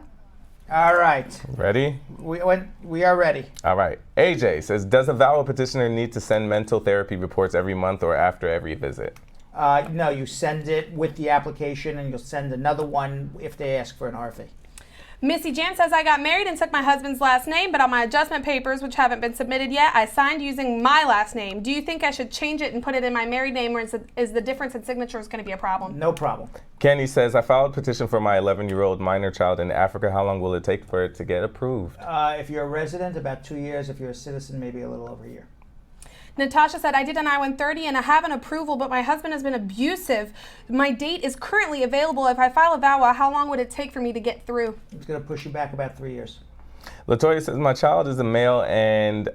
All right. Ready? We are ready. All right. AJ says, does a VAWA petitioner need to send mental therapy reports every month or after every visit? No, you send it with the application, and you'll send another one if they ask for an RFE. Missy Jan says, I got married and took my husband's last name, but on my adjustment papers, which haven't been submitted yet, I signed using my last name. Do you think I should change it and put it in my married name, or is the difference in signatures going to be a problem? No problem. Kenny says, I filed a petition for my 11-year-old minor child in Africa. How long will it take for it to get approved? If you're a resident, about 2 years. If you're a citizen, maybe a little over a year. Natasha said, I did an I-130 and I have an approval, but my husband has been abusive. My date is currently available. If I file a VAWA, how long would it take for me to get through? It's going to push you back about 3 years. Latoya says, my child is a male and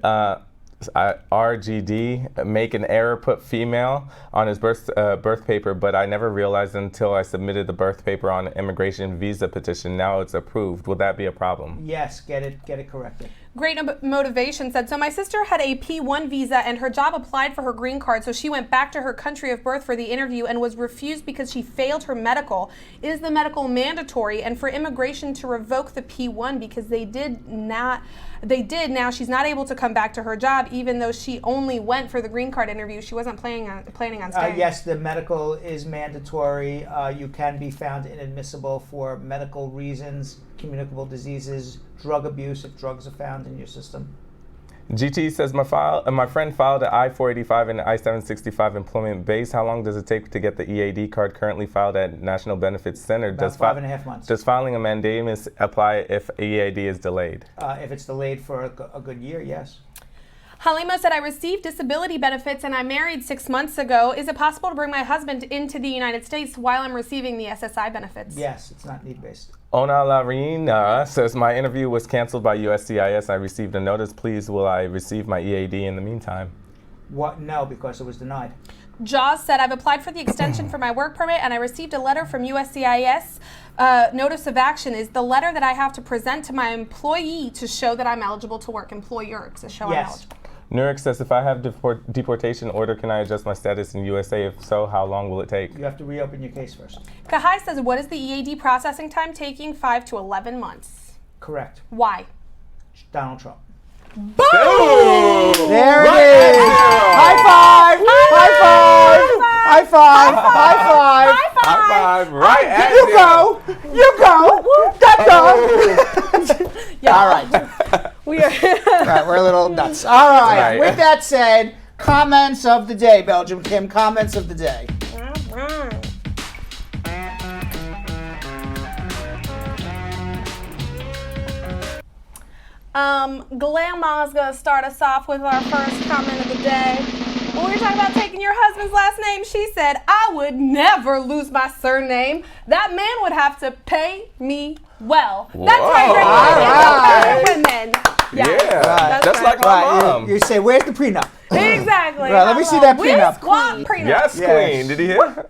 RGD make an error, put female on his birth paper, but I never realized until I submitted the birth paper on an immigration visa petition. Now it's approved. Will that be a problem? Yes, get it corrected. Great Motivation said, so my sister had a P1 visa and her job applied for her green card, so she went back to her country of birth for the interview and was refused because she failed her medical. Is the medical mandatory? And for immigration to revoke the P1 because they did, now she's not able to come back to her job even though she only went for the green card interview. She wasn't planning on staying. Yes, the medical is mandatory. You can be found inadmissible for medical reasons, communicable diseases, drug abuse if drugs are found in your system. GT says my friend filed an I-485 and an I-765 employment base. How long does it take to get the EAD card currently filed at National Benefits Center? About 5.5 months. Does filing a mandamus apply if EAD is delayed? If it's delayed for a good year, yes. Halima said, I received disability benefits and I married 6 months ago. Is it possible to bring my husband into the United States while I'm receiving the SSI benefits? Yes, it's not need-based. Ona Larina says, my interview was canceled by USCIS. I received a notice. Please, will I receive my EAD in the meantime? What? No, because it was denied. Jaws said, I've applied for the extension for my work permit and I received a letter from USCIS. Notice of action is the letter that I have to present to my employee to show that I'm eligible to work. Employer to show I'm eligible. Nurek says, if I have deportation order, can I adjust my status in USA? If so, how long will it take? You have to reopen your case first. Kahai says, what is the EAD processing time taking? 5 to 11 months. Correct. Why? Donald Trump. Boom! There it is! High five! High five! High five! High five! High five! Right at you. Go! You go! That go! All right. We are. All right, we're a little nuts. All right. With that said, comments of the day, Belgium Kim. Comments of the day. Grandma's gonna start us off with our first comment of the day. When we were talking about taking your husband's last name, she said, I would never lose my surname. That man would have to pay me well. Whoa. That's my great women. Yeah, that's like my mom. You say, where's the prenup? Exactly. Right, let me see that prenup. Prenup. Yes, queen. Did he hear?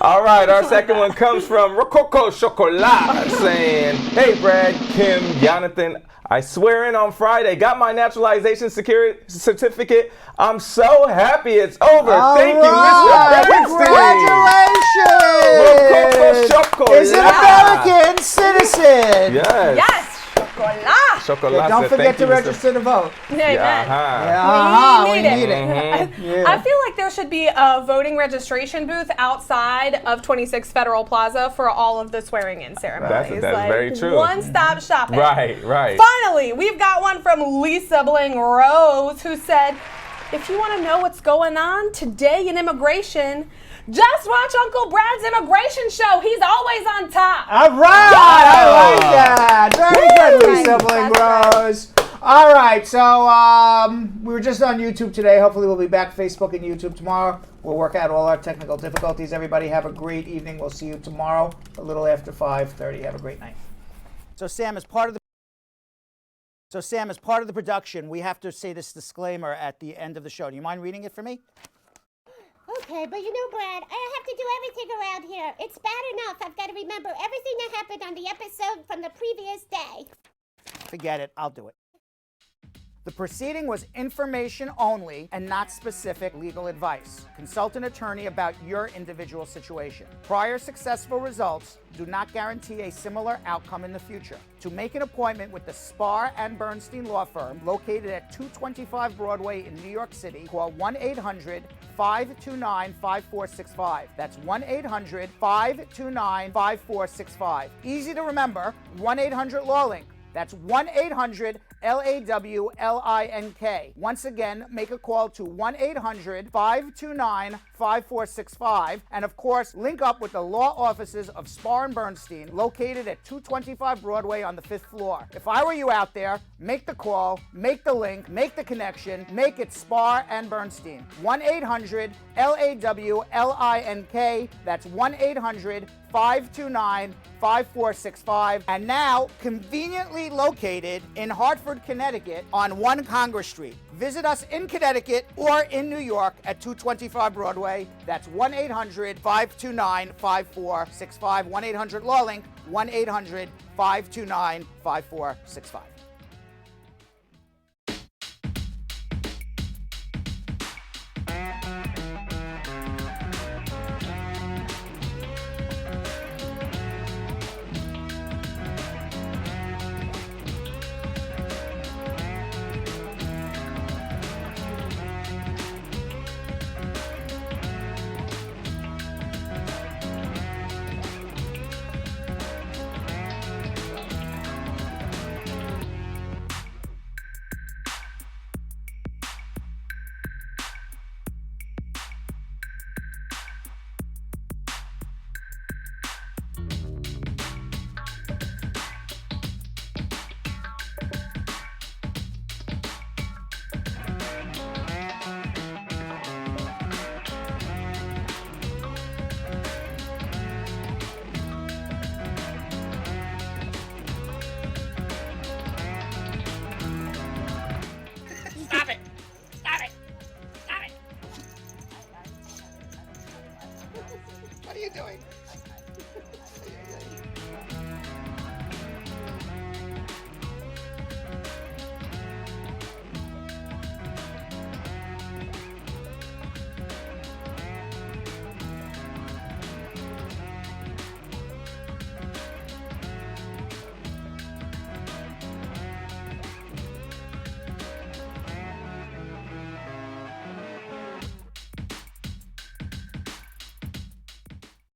All right, our second one comes from Rococo Chocolat saying, hey, Brad, Kim, Jonathan, I swear in on Friday, got my naturalization certificate. I'm so happy it's over. Thank you, Mr. Congratulations! Rococo Chocolat. Is an American citizen. Yes. Yes. Chocolat. Chocolat. Yeah, don't forget to register to vote. We We need it. I feel like there should be a voting registration booth outside of 26 Federal Plaza for all of the swearing-in ceremonies. That's like, very true. One-stop shopping. Right. Finally, we've got one from Lisa Bling Rose who said, if you want to know what's going on today in immigration, just watch Uncle Brad's immigration show. He's always on top. All right. I like that. Very good, Lisa Bling Rose. All right. So we were just on YouTube today. Hopefully we'll be back Facebook and YouTube tomorrow. We'll work out all our technical difficulties. Everybody have a great evening. We'll see you tomorrow a little after 5:30. Have a great night. So Sam, as part of the production, we have to say this disclaimer at the end of the show. Do you mind reading it for me? Okay, but you know, Brad, I have to do everything around here. It's bad enough I've got to remember everything that happened on the episode from the previous day. Forget it. I'll do it. The proceeding was information only and not specific legal advice. Consult an attorney about your individual situation. Prior successful results do not guarantee a similar outcome in the future. To make an appointment with the Spar and Bernstein Law Firm, located at 225 Broadway in New York City, call 1-800-529-5465. That's 1-800-529-5465. Easy to remember, 1-800-LAWLINK. That's 1-800-LAWLINK. Once again, make a call to 1-800-529-5465. And of course, link up with the law offices of Spar and Bernstein, located at 225 Broadway on the 5th floor. If I were you out there, make the call, make the link, make the connection, make it Spar and Bernstein. 1-800-LAWLINK. That's 1-800-529-5465. And now, conveniently located in Hartford, Connecticut on 1 Congress Street. Visit us in Connecticut or in New York at 225 Broadway. That's 1-800-529-5465. 1-800-LAWLINK. 1-800-529-5465.